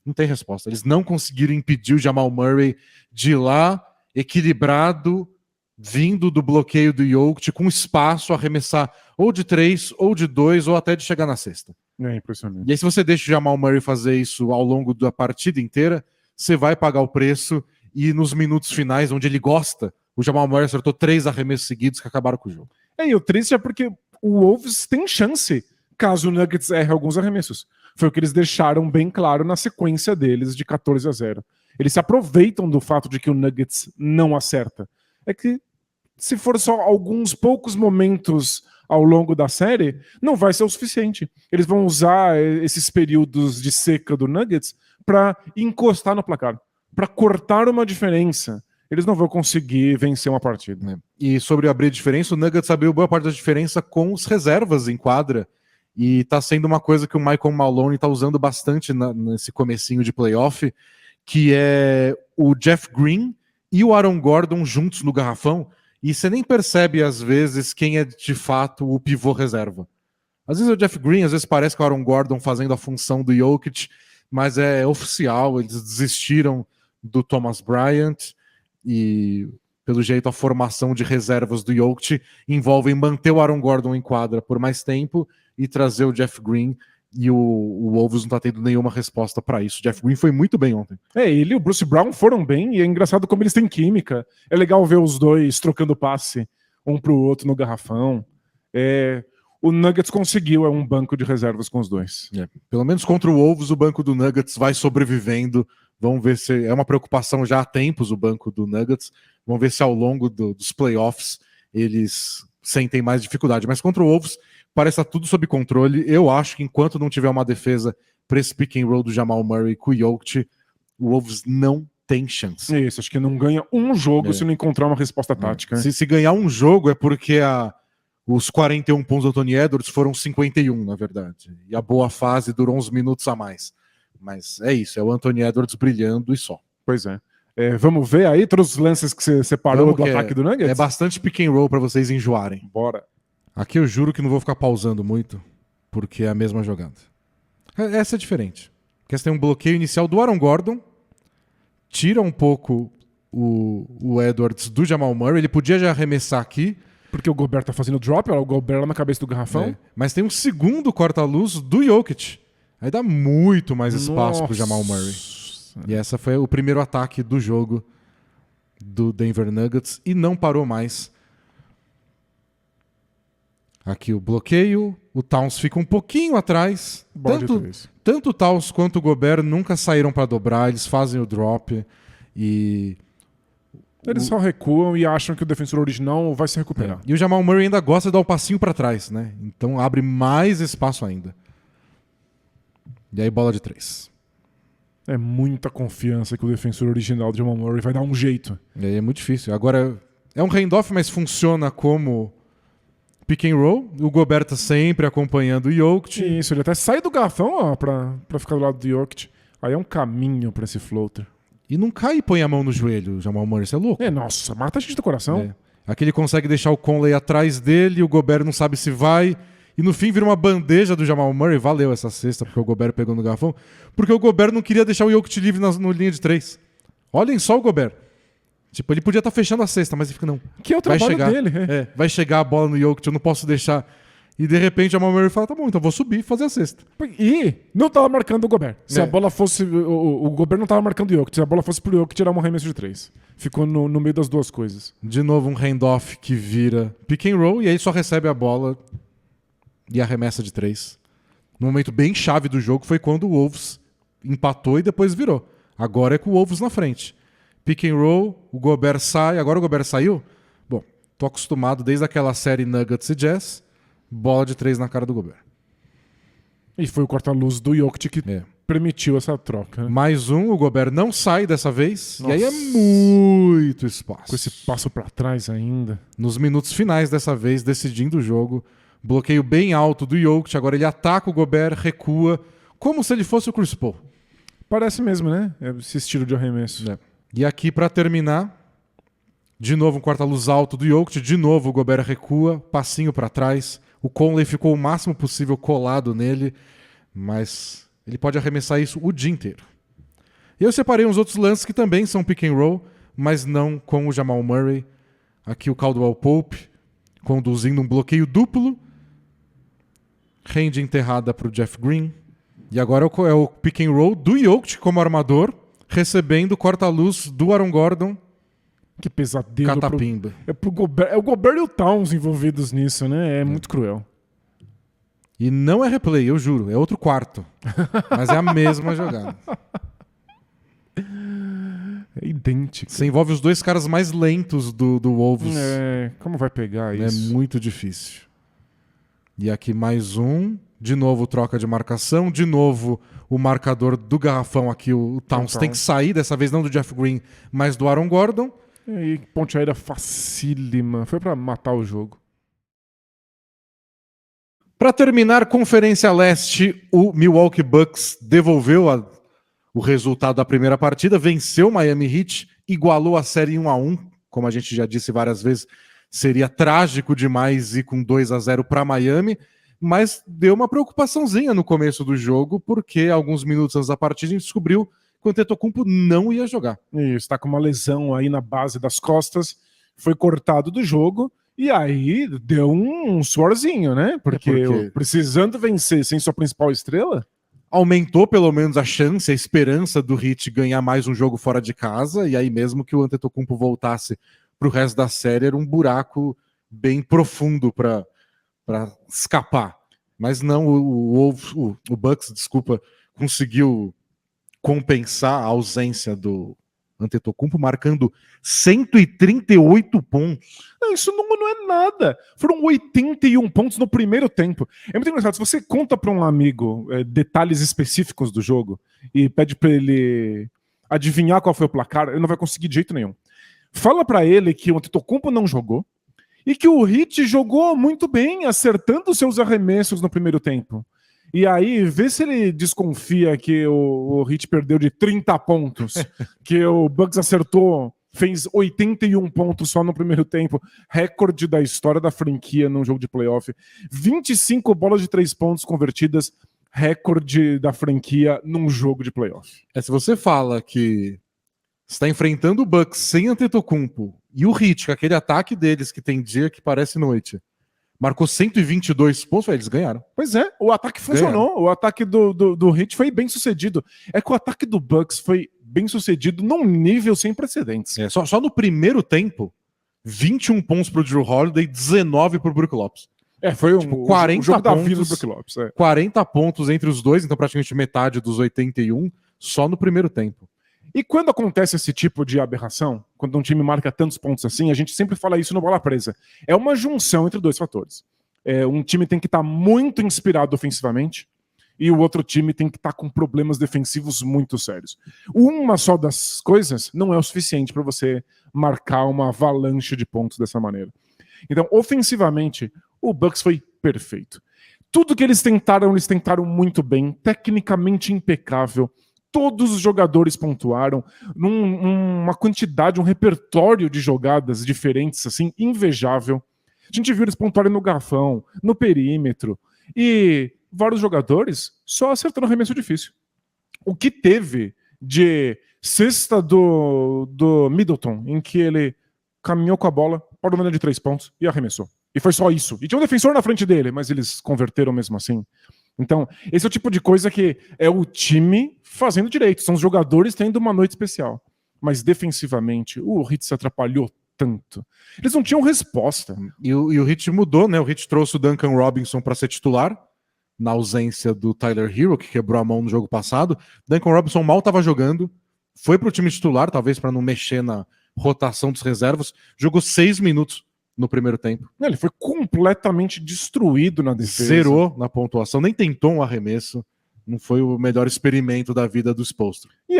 Não tem resposta, eles não conseguiram impedir o Jamal Murray de ir lá, equilibrado, vindo do bloqueio do Jokic, com espaço, arremessar ou de 3, ou de 2, ou até de chegar na cesta. É impressionante. E aí, se você deixa o Jamal Murray fazer isso ao longo da partida inteira, você vai pagar o preço e nos minutos finais, onde ele gosta, o Jamal Murray acertou 3 arremessos seguidos que acabaram com o jogo. E o triste é porque o Wolves tem chance caso o Nuggets erre alguns arremessos. Foi o que eles deixaram bem claro na sequência deles de 14-0. Eles se aproveitam do fato de que o Nuggets não acerta. É que se for só alguns poucos momentos ao longo da série, não vai ser o suficiente. Eles vão usar esses períodos de seca do Nuggets para encostar no placar, para cortar uma diferença. Eles não vão conseguir vencer uma partida. E sobre abrir diferença, o Nuggets abriu boa parte da diferença com os reservas em quadra. E tá sendo uma coisa que o Michael Maloney tá usando bastante nesse comecinho de playoff, que é o Jeff Green e o Aaron Gordon juntos no garrafão. E você nem percebe, às vezes, quem é de fato o pivô reserva. Às vezes é o Jeff Green, às vezes parece que é o Aaron Gordon fazendo a função do Jokic, mas é oficial, eles desistiram do Thomas Bryant e, pelo jeito, a formação de reservas do Jokic envolve manter o Aaron Gordon em quadra por mais tempo e trazer o Jeff Green, e o Wolves não tá tendo nenhuma resposta para isso. O Jeff Green foi muito bem ontem. Ele e o Bruce Brown foram bem, e é engraçado como eles têm química. É legal ver os dois trocando passe um pro outro no garrafão. O Nuggets conseguiu um banco de reservas com os dois. Pelo menos contra o Wolves, o banco do Nuggets vai sobrevivendo. Vamos ver se é uma preocupação já há tempos o banco do Nuggets. Vamos ver se ao longo dos playoffs eles sentem mais dificuldade. Mas contra o Wolves parece estar tudo sob controle. Eu acho que enquanto não tiver uma defesa para esse pick and roll do Jamal Murray com o Jokic, o Wolves não tem chance. Isso, acho que não ganha um jogo se não encontrar uma resposta tática. Se ganhar um jogo é porque os 41 pontos do Anthony Edwards foram 51, na verdade. E a boa fase durou uns minutos a mais. Mas é isso, é o Anthony Edwards brilhando e só. Pois é. Vamos ver aí todos os lances que você separou do ataque do Nuggets? É bastante pick and roll para vocês enjoarem. Bora. Aqui eu juro que não vou ficar pausando muito, porque é a mesma jogada. Essa é diferente. Porque você tem um bloqueio inicial do Aaron Gordon, tira um pouco o Edwards do Jamal Murray, ele podia já arremessar aqui. Porque o Gobert tá fazendo drop, o Gobert lá na cabeça do garrafão. Mas tem um segundo corta-luz do Jokic. Aí dá muito mais espaço pro Jamal Murray. E essa foi o primeiro ataque do jogo do Denver Nuggets e não parou mais. Aqui o bloqueio, o Towns fica um pouquinho atrás. Tanto o Towns quanto o Gobert nunca saíram para dobrar, eles fazem o drop e... Eles só recuam e acham que o defensor original vai se recuperar. E o Jamal Murray ainda gosta de dar o passinho para trás, né? Então abre mais espaço ainda. E aí bola de 3. É muita confiança que o defensor original do Jamal Murray vai dar um jeito. E aí é muito difícil. Agora é um handoff, mas funciona como pick and roll. O Gobert tá sempre acompanhando o Jokic. Isso, ele até sai do garrafão pra ficar do lado do Jokic. Aí é um caminho pra esse floater. E não cai e põe a mão no joelho, Jamal Murray, isso é louco. Nossa, mata a gente do coração. Aqui ele consegue deixar o Conley atrás dele, o Gobert não sabe se vai, e no fim vira uma bandeja do Jamal Murray. Valeu essa cesta, porque o Gobert pegou no garrafão, porque o Gobert não queria deixar o Jokic livre no linha de 3. Olhem só o Gobert. Tipo, ele podia estar fechando a cesta, mas ele fica, não. Que é o trabalho dele. Vai chegar a bola no Jokic, eu não posso deixar... E de repente o Jamal Murray fala, tá bom, então vou subir e fazer a cesta. E não tava marcando o Gobert. Se a bola fosse... O Gobert não tava marcando o Jokic. Se a bola fosse pro Jokic, tirar um arremesso de 3. Ficou no meio das duas coisas. De novo um handoff que vira pick and roll e aí só recebe a bola e arremessa de 3. No momento bem chave do jogo foi quando o Wolves empatou e depois virou. Agora é com o Wolves na frente. Pick and roll, o Gobert sai. Agora o Gobert saiu? Bom, tô acostumado desde aquela série Nuggets e Jazz. Bola de 3 na cara do Gobert. E foi o corta-luz do Jokic que permitiu essa troca. Mais um, o Gobert não sai dessa vez. Nossa. E aí é muito espaço. Com esse passo pra trás ainda. Nos minutos finais dessa vez, decidindo o jogo. Bloqueio bem alto do Jokic. Agora ele ataca o Gobert, recua. Como se ele fosse o Chris Paul. Parece mesmo, né? Esse estilo de arremesso. E aqui pra terminar... De novo um corta-luz alto do Jokic. De novo o Gobert recua. Passinho pra trás. O Conley ficou o máximo possível colado nele, mas ele pode arremessar isso o dia inteiro. E eu separei uns outros lances que também são pick and roll, mas não com o Jamal Murray. Aqui o Caldwell Pope conduzindo um bloqueio duplo. Rende enterrada para o Jeff Green. E agora é o pick and roll do Jokic como armador, recebendo corta-luz do Aaron Gordon. Que pesadelo. Catapimba. É o Gobert e o Towns envolvidos nisso, né? É muito cruel. E não é replay, eu juro. É outro quarto. Mas é a mesma jogada. É idêntico. Você envolve os dois caras mais lentos do Wolves. Como vai pegar isso? É muito difícil. E aqui mais um. De novo troca de marcação. De novo o marcador do garrafão aqui. O Towns tem que sair. Dessa vez não do Jeff Green, mas do Aaron Gordon. E ponte aérea facílima. Foi pra matar o jogo. Para terminar, Conferência Leste, o Milwaukee Bucks devolveu o resultado da primeira partida, venceu o Miami Heat, igualou a série 1-1, como a gente já disse várias vezes, seria trágico demais ir com 2-0 para Miami, mas deu uma preocupaçãozinha no começo do jogo, porque alguns minutos antes da partida a gente descobriu que o Antetokounmpo não ia jogar. Isso, tá com uma lesão aí na base das costas, foi cortado do jogo, e aí deu um suorzinho, né? Porque precisando vencer sem sua principal estrela... Aumentou pelo menos a chance, a esperança do Heat ganhar mais um jogo fora de casa, e aí mesmo que o Antetokounmpo voltasse para o resto da série, era um buraco bem profundo para escapar. Mas não, o Bucks, conseguiu compensar a ausência do Antetokounmpo, marcando 138 pontos. Não, isso não é nada. Foram 81 pontos no primeiro tempo. É muito engraçado. Se você conta para um amigo detalhes específicos do jogo e pede para ele adivinhar qual foi o placar, ele não vai conseguir de jeito nenhum. Fala para ele que o Antetokounmpo não jogou e que o Heat jogou muito bem, acertando seus arremessos no primeiro tempo. E aí, vê se ele desconfia que o Heat perdeu de 30 pontos, que o Bucks acertou, fez 81 pontos só no primeiro tempo, recorde da história da franquia num jogo de playoff, 25 bolas de 3 pontos convertidas, recorde da franquia num jogo de playoff. Se você fala que está enfrentando o Bucks sem Antetokounmpo e o Heat, com aquele ataque deles que tem dia que parece noite, marcou 122 pontos, eles ganharam. Pois é, o ataque funcionou. Ganharam. O ataque do Heat foi bem sucedido. É que o ataque do Bucks foi bem sucedido num nível sem precedentes. Só no primeiro tempo, 21 pontos pro Drew Holiday, 19 pro Brook Lopes. Foi um 40 jogo pontos, da vida do Brook Lopes. 40 pontos entre os dois, então praticamente metade dos 81, só no primeiro tempo. E quando acontece esse tipo de aberração, quando um time marca tantos pontos assim, a gente sempre fala isso no Bola Presa. É uma junção entre dois fatores. Um time tem que estar muito inspirado ofensivamente e o outro time tem que estar com problemas defensivos muito sérios. Uma só das coisas não é o suficiente para você marcar uma avalanche de pontos dessa maneira. Então, ofensivamente, o Bucks foi perfeito. Tudo que eles tentaram muito bem, tecnicamente impecável. Todos os jogadores pontuaram, uma quantidade, um repertório de jogadas diferentes, assim, invejável. A gente viu eles pontuarem no garrafão, no perímetro, e vários jogadores só acertando arremesso difícil. O que teve de cesta do Middleton, em que ele caminhou com a bola, parou na linha de 3 pontos e arremessou. E foi só isso. E tinha um defensor na frente dele, mas eles converteram mesmo assim. Então, esse é o tipo de coisa que é o time fazendo direito. São os jogadores tendo uma noite especial. Mas defensivamente, o Heat se atrapalhou tanto. Eles não tinham resposta. E o Heat mudou, né? O Heat trouxe o Duncan Robinson para ser titular, na ausência do Tyler Hero, que quebrou a mão no jogo passado. Duncan Robinson mal estava jogando, foi para o time titular, talvez para não mexer na rotação dos reservas. Jogou 6 minutos no primeiro tempo. Ele foi completamente destruído na defesa. Zerou na pontuação, nem tentou um arremesso. Não foi o melhor experimento da vida do Spoelstra. E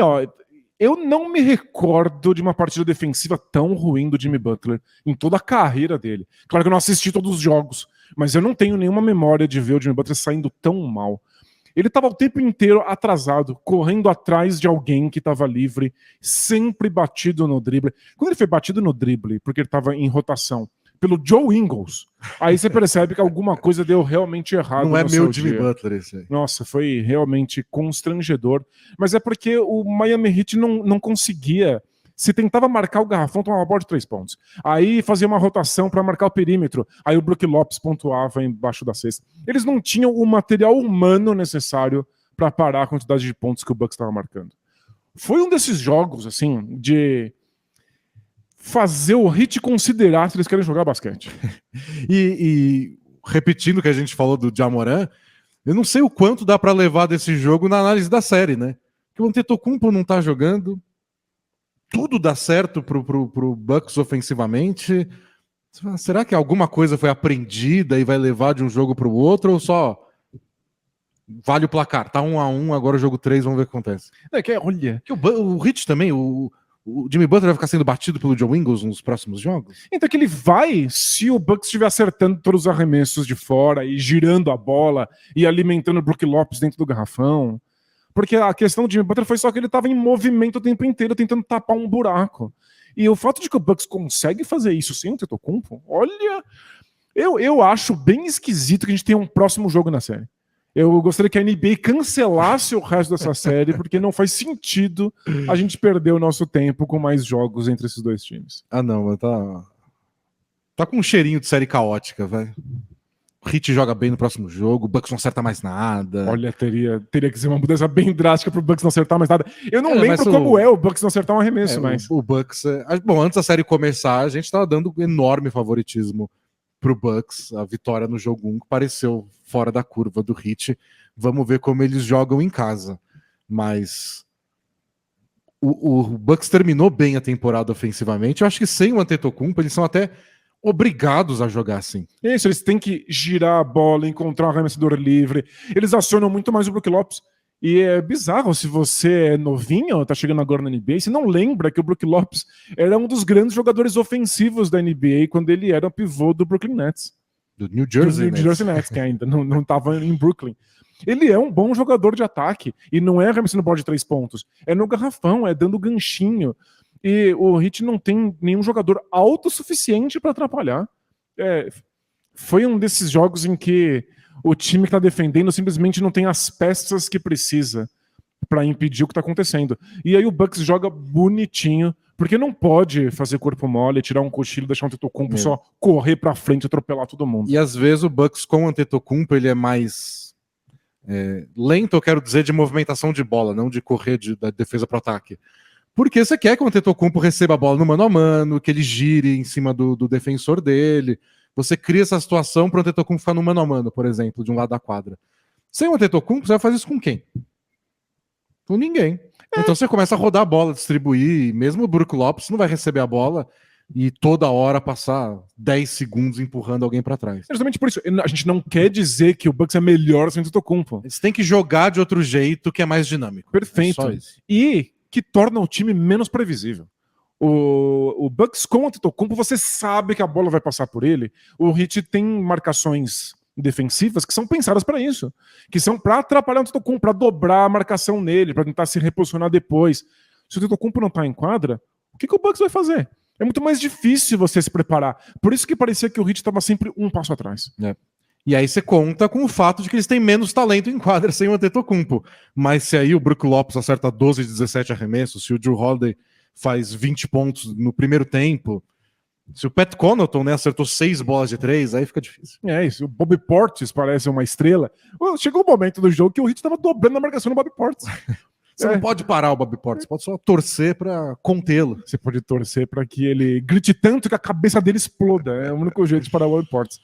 eu não me recordo de uma partida defensiva tão ruim do Jimmy Butler em toda a carreira dele. Claro que eu não assisti todos os jogos, mas eu não tenho nenhuma memória de ver o Jimmy Butler saindo tão mal. Ele estava o tempo inteiro atrasado, correndo atrás de alguém que estava livre, sempre batido no drible. Quando ele foi batido no drible, porque ele estava em rotação, pelo Joe Ingles, aí você percebe que alguma coisa deu realmente errado. Não é meu Jimmy Butler esse aí. Nossa, foi realmente constrangedor. Mas é porque o Miami Heat não conseguia se tentava marcar o garrafão, tomava uma bola de 3 pontos. Aí fazia uma rotação para marcar o perímetro. Aí o Brook Lopes pontuava embaixo da cesta. Eles não tinham o material humano necessário para parar a quantidade de pontos que o Bucks estava marcando. Foi um desses jogos, assim, de fazer o Heat considerar se eles querem jogar basquete. E repetindo o que a gente falou do Ja Morant, eu não sei o quanto dá para levar desse jogo na análise da série, né? Que o Antetokounmpo não tá jogando, tudo dá certo pro Bucks ofensivamente. Será que alguma coisa foi aprendida e vai levar de um jogo pro outro, ou só vale o placar? Tá 1-1, agora o jogo 3, vamos ver o que acontece. Olha. Que o Heat também, o Jimmy Butler vai ficar sendo batido pelo Joe Ingles nos próximos jogos? Então que ele vai, se o Bucks estiver acertando todos os arremessos de fora e girando a bola e alimentando o Brook Lopes dentro do garrafão. Porque a questão do Jimmy Butler foi só que ele estava em movimento o tempo inteiro tentando tapar um buraco. E o fato de que o Bucks consegue fazer isso sem o Antetokounmpo, olha, eu acho bem esquisito que a gente tenha um próximo jogo na série. Eu gostaria que a NBA cancelasse o resto dessa série, porque não faz sentido a gente perder o nosso tempo com mais jogos entre esses dois times. Ah, não, mas tá com um cheirinho de série caótica, velho. O Heat joga bem no próximo jogo, o Bucks não acerta mais nada. Olha, teria que ser uma mudança bem drástica pro Bucks não acertar mais nada. Eu não lembro como é o Bucks não acertar um arremesso, mas... O Bucks... Bom, antes da série começar, a gente tava dando enorme favoritismo pro Bucks. A vitória no jogo 1 pareceu fora da curva do Heat. Vamos ver como eles jogam em casa. Mas o Bucks terminou bem a temporada ofensivamente. Eu acho que sem o Antetokounmpo, eles são até obrigados a jogar assim. Isso, eles têm que girar a bola, encontrar um arremessador livre. Eles acionam muito mais o Brook Lopes. E é bizarro, se você é novinho, tá chegando agora na NBA, você não lembra que o Brook Lopes era um dos grandes jogadores ofensivos da NBA quando ele era o pivô do Brooklyn Nets. Do New Jersey Nets, que ainda não estava em Brooklyn. Ele é um bom jogador de ataque, e não é arremessando bola de 3 pontos, é no garrafão, é dando ganchinho. E o Heat não tem nenhum jogador autossuficiente para atrapalhar. Foi um desses jogos em que o time que está defendendo simplesmente não tem as peças que precisa para impedir o que está acontecendo. E aí o Bucks joga bonitinho, porque não pode fazer corpo mole, tirar um cochilo, deixar um Antetokounmpo só correr para frente e atropelar todo mundo. E às vezes o Bucks com o Antetokounmpo ele é mais lento, eu quero dizer, de movimentação de bola, não de correr da defesa para o ataque. Porque você quer que o Antetokounmpo receba a bola no mano a mano, que ele gire em cima do defensor dele. Você cria essa situação para o Antetokounmpo ficar no mano a mano, por exemplo, de um lado da quadra. Sem o Antetokounmpo, você vai fazer isso com quem? Com ninguém. Então você começa a rodar a bola, distribuir, e mesmo o Brook Lopes não vai receber a bola e toda hora passar 10 segundos empurrando alguém para trás. Justamente por isso, a gente não quer dizer que o Bucks é melhor sem o Antetokounmpo. Eles têm que jogar de outro jeito que é mais dinâmico. Perfeito. É só isso. E que torna o time menos previsível. O Bucks com o Antetokounmpo, você sabe que a bola vai passar por ele. O Heat tem marcações defensivas que são pensadas para isso, que são para atrapalhar o Antetokounmpo, para dobrar a marcação nele, para tentar se reposicionar depois. Se o Antetokounmpo não tá em quadra, o que o Bucks vai fazer? É muito mais difícil você se preparar. Por isso que parecia que o Heat estava sempre um passo atrás. E aí você conta com o fato de que eles têm menos talento em quadra sem o Antetokounmpo. Mas se aí o Brook Lopes acerta 12 de 17 arremessos, se o Jrue Holiday faz 20 pontos no primeiro tempo, se o Pat Connaughton, né, acertou 6 bolas de 3, aí fica difícil. É isso, o Bobby Portis parece uma estrela. Chegou o momento do jogo que o Heat estava dobrando a marcação no Bobby Portis. Você não pode parar o Bobby Portis, pode só torcer para contê-lo. Você pode torcer para que ele grite tanto que a cabeça dele exploda. É o único jeito de parar o Bobby Portis.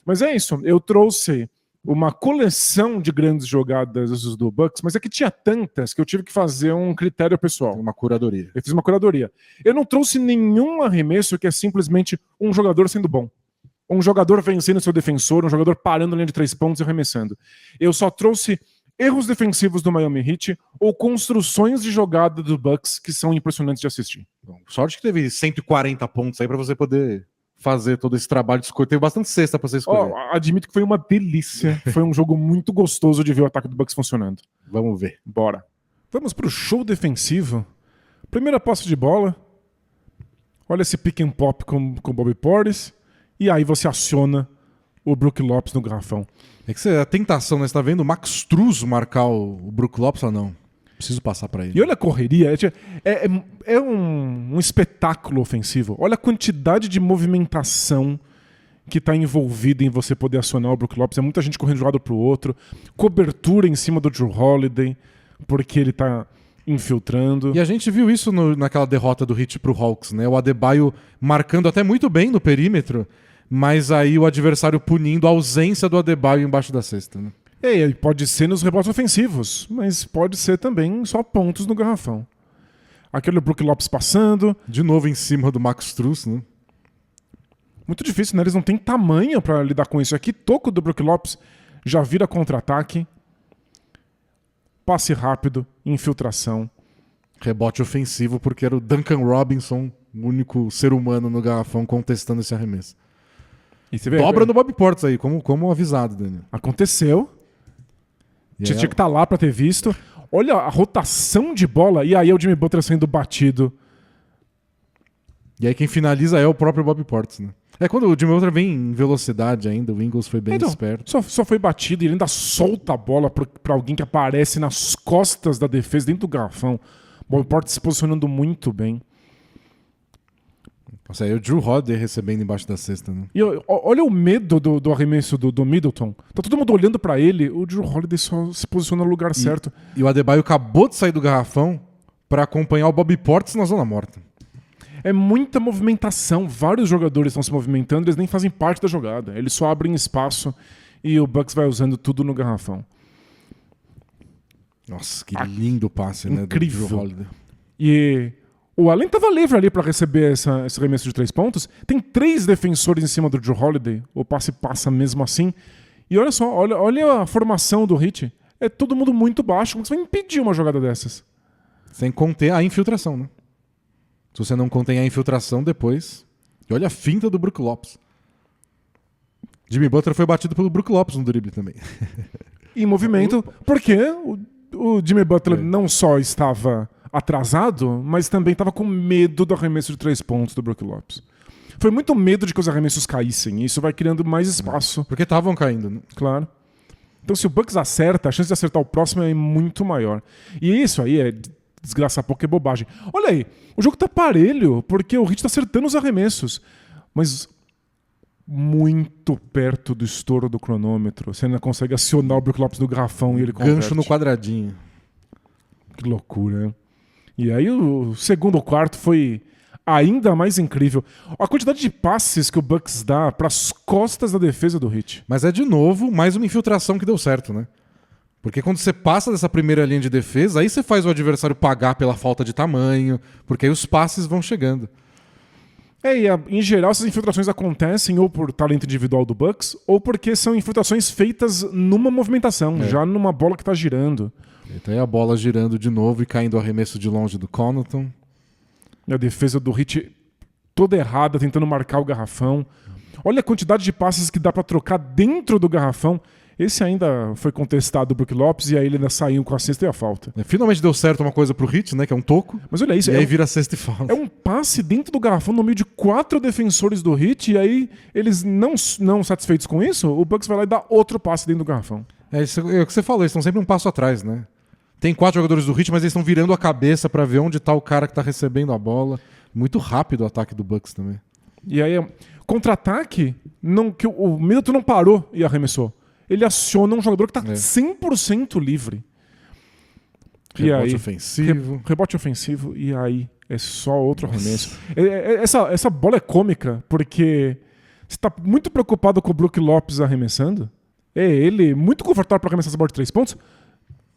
Mas é isso, eu trouxe uma coleção de grandes jogadas do Bucks, mas é que tinha tantas que eu tive que fazer um critério pessoal. Uma curadoria. Eu fiz uma curadoria. Eu não trouxe nenhum arremesso que é simplesmente um jogador sendo bom. Um jogador vencendo seu defensor, um jogador parando a linha de 3 pontos e arremessando. Eu só trouxe erros defensivos do Miami Heat ou construções de jogada do Bucks que são impressionantes de assistir. Bom, sorte que teve 140 pontos aí para você poder fazer todo esse trabalho de escolha. Teve bastante cesta para você escolher. Admito que foi uma delícia. Foi um jogo muito gostoso de ver o ataque do Bucks funcionando. Vamos ver. Bora. Vamos pro show defensivo. Primeira posse de bola. Olha esse pick and pop com o Bobby Portis. E aí você aciona o Brook Lopes no garrafão. É que a tentação, né? Você tá vendo o Max Struz marcar o Brook Lopes ou não? Preciso passar para ele. E olha a correria, é um espetáculo ofensivo. Olha a quantidade de movimentação que está envolvida em você poder acionar o Brook Lopes. É muita gente correndo de um lado para o outro. Cobertura em cima do Drew Holiday, porque ele está infiltrando. E a gente viu isso naquela derrota do Heat pro Hawks, né? O Adebayo marcando até muito bem no perímetro, mas aí o adversário punindo a ausência do Adebayo embaixo da cesta, né? E pode ser nos rebotes ofensivos, mas pode ser também só pontos no garrafão. Aquele Brook Lopes passando. De novo em cima do Max Strus, né? Muito difícil, né? Eles não têm tamanho para lidar com isso. Aqui, toco do Brook Lopes já vira contra-ataque. Passe rápido, infiltração. Rebote ofensivo, porque era o Duncan Robinson, o único ser humano no garrafão contestando esse arremesso. E você vê, dobra no Bobby Portis aí, como avisado, Daniel. Aconteceu. E Tinha que estar lá para ter visto. Olha a rotação de bola. E aí é o Jimmy Butler sendo batido. E aí quem finaliza é o próprio Bobby Portis, né? É quando o Jimmy Butler vem em velocidade ainda, o Ingles foi bem esperto. Só foi batido e ele ainda solta a bola para alguém que aparece nas costas da defesa, dentro do garrafão. O Bobby Portis se posicionando muito bem. Nossa, aí o Drew Holiday recebendo embaixo da cesta, né? E olha o medo do arremesso do Middleton. Tá todo mundo olhando pra ele, o Drew Holiday só se posiciona no lugar certo. E o Adebayo acabou de sair do garrafão pra acompanhar o Bobby Portis na zona morta. É muita movimentação, vários jogadores estão se movimentando, eles nem fazem parte da jogada. Eles só abrem espaço e o Bucks vai usando tudo no garrafão. Nossa, que lindo passe, né? Incrível. Do Drew Holiday. E o Allen estava livre ali para receber esse arremesso de 3 pontos. Tem 3 defensores em cima do Drew Holiday. O passe passa mesmo assim. E olha só, olha a formação do Heat. É todo mundo muito baixo. Como você vai impedir uma jogada dessas? Sem conter a infiltração, né? Se você não contém a infiltração depois... E olha a finta do Brook Lopes. Jimmy Butler foi batido pelo Brook Lopes no drible também. Em movimento, porque o Jimmy Butler não só estava atrasado, mas também estava com medo do arremesso de 3 pontos do Brook Lopes. Foi muito medo de que os arremessos caíssem. E isso vai criando mais espaço. Porque estavam caindo, né? Claro. Então se o Bucks acerta, a chance de acertar o próximo é muito maior. E isso aí é desgraçar pouco, é bobagem. Olha aí, o jogo tá parelho, porque o Heat tá acertando os arremessos. Mas muito perto do estouro do cronômetro. Você ainda consegue acionar o Brook Lopes no garrafão e ele converte. Gancho no quadradinho. Que loucura, né? E aí o segundo quarto foi ainda mais incrível. A quantidade de passes que o Bucks dá pras costas da defesa do Heat. Mas é de novo mais uma infiltração que deu certo, né? Porque quando você passa dessa primeira linha de defesa, aí você faz o adversário pagar pela falta de tamanho, porque aí os passes vão chegando. Em geral essas infiltrações acontecem ou por talento individual do Bucks, ou porque são infiltrações feitas numa movimentação, já numa bola que tá girando. Então aí a bola girando de novo e caindo o arremesso de longe do Connaughton. E a defesa do Heat toda errada, tentando marcar o garrafão. Olha a quantidade de passes que dá pra trocar dentro do garrafão. Esse ainda foi contestado do Brook Lopes e aí ele ainda saiu com a cesta e a falta. Finalmente deu certo uma coisa pro Heat, né? Que é um toco. Mas olha isso. E aí vira cesta e falta. É um passe dentro do garrafão no meio de 4 defensores do Heat e aí eles não satisfeitos com isso, o Bucks vai lá e dá outro passe dentro do garrafão. É o que você falou, eles estão sempre um passo atrás, né? Tem 4 jogadores do Heat, mas eles estão virando a cabeça pra ver onde tá o cara que tá recebendo a bola. Muito rápido o ataque do Bucks também. E aí, contra-ataque, que o Middleton não parou e arremessou. Ele aciona um jogador que tá 100% livre. Rebote ofensivo. Rebote ofensivo, e aí é só outro arremesso. Essa bola é cômica, porque você tá muito preocupado com o Brook Lopes arremessando. É ele muito confortável para arremessar essa bola de 3 pontos.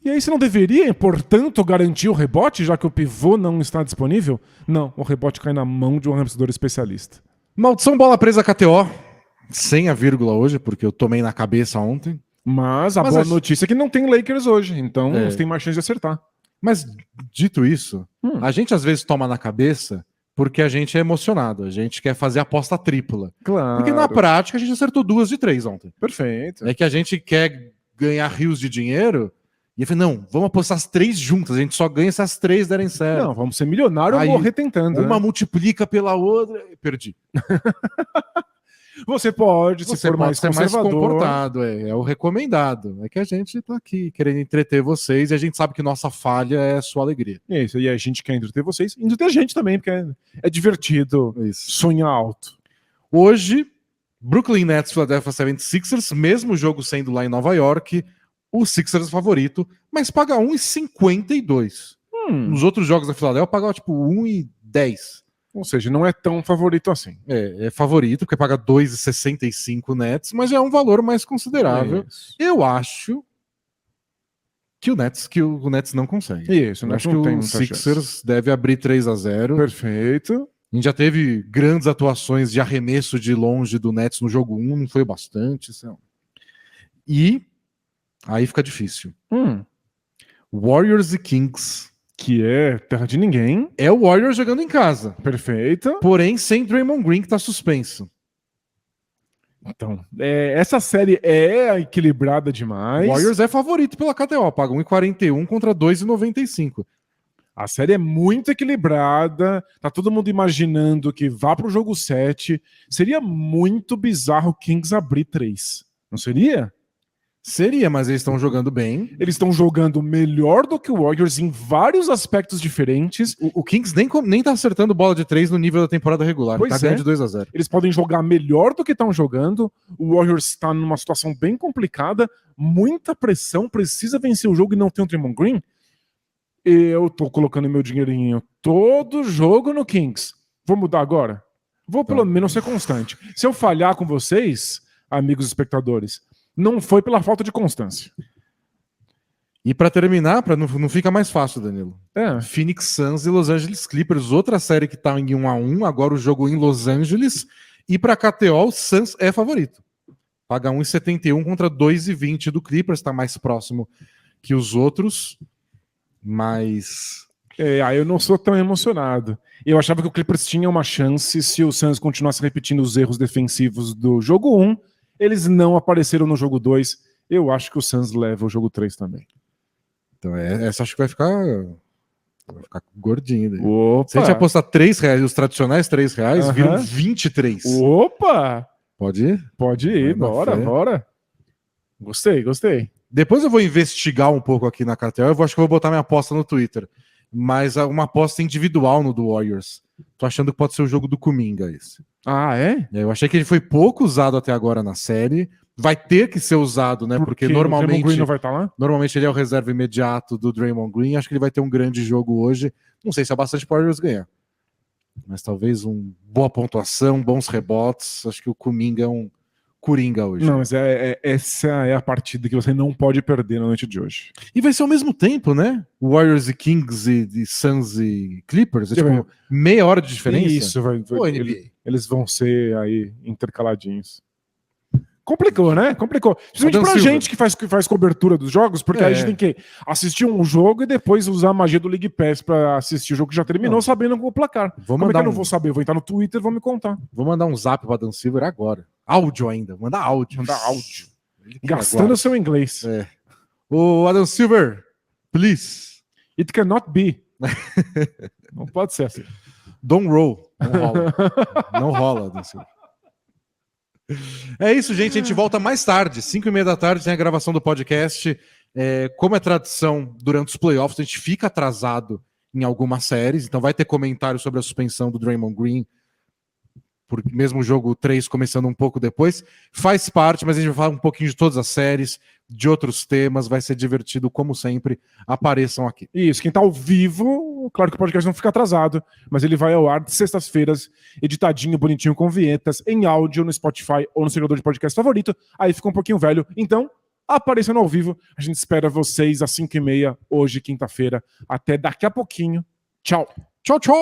E aí você não deveria, portanto, garantir o rebote, já que o pivô não está disponível? Não, o rebote cai na mão de um arremessador especialista. Maldição bola presa KTO. Sem a vírgula hoje, porque eu tomei na cabeça ontem. Mas a boa notícia é que não tem Lakers hoje, então você tem mais chance de acertar. Mas, dito isso, a gente às vezes toma na cabeça porque a gente é emocionado, a gente quer fazer aposta tripla. Claro. Porque na prática a gente acertou 2 de 3 ontem. Perfeito. É que a gente quer ganhar rios de dinheiro e eu falei, não, vamos apostar as 3 juntas, a gente só ganha se as 3 derem certo. Não, vamos ser milionário ou morrer tentando. Uma multiplica pela outra, perdi. Você pode, se Você for pode mais ser mais conservador. comportado, é o recomendado. É que a gente tá aqui querendo entreter vocês e a gente sabe que nossa falha é a sua alegria. É isso, e a gente quer entreter vocês, entreter a gente também, porque é divertido Isso. sonhar alto. Hoje, Brooklyn Nets, Philadelphia 76ers, mesmo jogo sendo lá em Nova York, o Sixers é favorito, mas paga 1,52. Nos outros jogos da Philadelphia pagava tipo 1,10. Ou seja, não é tão favorito assim. É favorito, porque paga 2,65 Nets, mas é um valor mais considerável. Isso. Eu acho que o Nets não consegue. Isso, Eu não acho que tem o muita Sixers chance. deve abrir 3-0. Perfeito. A gente já teve grandes atuações de arremesso de longe do Nets no jogo 1, não foi bastante. E aí fica difícil. Warriors e Kings. Que é terra de ninguém. É o Warriors jogando em casa. Perfeito. Porém, sem Draymond Green, que tá suspenso. Então, essa série é equilibrada demais. O Warriors é favorito pela KTO, paga 1,41 contra 2,95. A série é muito equilibrada, tá todo mundo imaginando que vá pro jogo 7. Seria muito bizarro o Kings abrir 3. Não seria? Seria, mas eles estão jogando bem. Eles estão jogando melhor do que o Warriors em vários aspectos diferentes. O Kings nem tá acertando bola de 3 no nível da temporada regular. Pois Tá ganhando de 2-0. Eles podem jogar melhor do que estão jogando. O Warriors está numa situação bem complicada, muita pressão, precisa vencer o jogo e não tem o Draymond Green. Eu tô colocando meu dinheirinho todo jogo no Kings. Vou mudar agora? Vou pelo menos ser constante. Se eu falhar com vocês, amigos espectadores, não foi pela falta de constância. E pra terminar, não fica mais fácil, Danilo. Phoenix Suns e Los Angeles Clippers, outra série que tá em 1-1, agora o jogo em Los Angeles. E pra KTO, o Suns é favorito. Paga 1,71 contra 2,20 do Clippers, tá mais próximo que os outros. Mas... aí eu não sou tão emocionado. Eu achava que o Clippers tinha uma chance se o Suns continuasse repetindo os erros defensivos do jogo 1. Eles não apareceram no jogo 2. Eu acho que o Suns leva o jogo 3 também. Então essa acho que vai ficar gordinho. Daí. Opa. Se a gente apostar R$3, os tradicionais R$3, viram 23. Opa! Pode ir? Pode ir, bora. Gostei. Depois eu vou investigar um pouco aqui na KTO. Eu acho que eu vou botar minha aposta no Twitter. Mas uma aposta individual no do Warriors. Tô achando que pode ser o jogo do Kuminga esse. Ah, é? Eu achei que ele foi pouco usado até agora na série. Vai ter que ser usado, né? Porque normalmente... O Draymond Green não vai estar lá? Normalmente ele é o reserva imediato do Draymond Green. Acho que ele vai ter um grande jogo hoje. Não sei se é bastante para o Warriors ganhar. Mas talvez boa pontuação, bons rebotes. Acho que o Kuminga é um coringa hoje. Não, mas essa é a partida que você não pode perder na noite de hoje. E vai ser ao mesmo tempo, né? Warriors e Kings e Suns e Clippers. É tipo meia hora de diferença. Isso, eles vão ser aí intercaladinhos. Complicou, né? Complicou. Principalmente pra gente que faz cobertura dos jogos, porque aí a gente tem que assistir um jogo e depois usar a magia do League Pass pra assistir o jogo que já terminou, sabendo o placar. Como é que eu não vou saber? Eu vou entrar no Twitter e vou me contar. Vou mandar um zap pra Dan Silver agora. Áudio ainda. Mandar áudio. Gastando seu inglês. Ô, Adam Silver, please. It cannot be. Não pode ser assim. Don't roll. Não rola. Não rola, Adam Silver. É isso, gente. A gente volta mais tarde, 5:30 da tarde, tem a gravação do podcast. Como é tradição, durante os playoffs, a gente fica atrasado em algumas séries, então vai ter comentário sobre a suspensão do Draymond Green, por mesmo o jogo 3 começando um pouco depois. Faz parte, mas a gente vai falar um pouquinho de todas as séries, de outros temas, vai ser divertido, como sempre. Apareçam aqui. Isso, quem tá ao vivo, claro que o podcast não fica atrasado, mas ele vai ao ar de sextas-feiras, editadinho, bonitinho, com vinhetas, em áudio, no Spotify ou no servidor de podcast favorito. Aí fica um pouquinho velho. Então, aparecendo ao vivo, a gente espera vocês às 5:30, hoje, quinta-feira. Até daqui a pouquinho. Tchau. Tchau, tchau!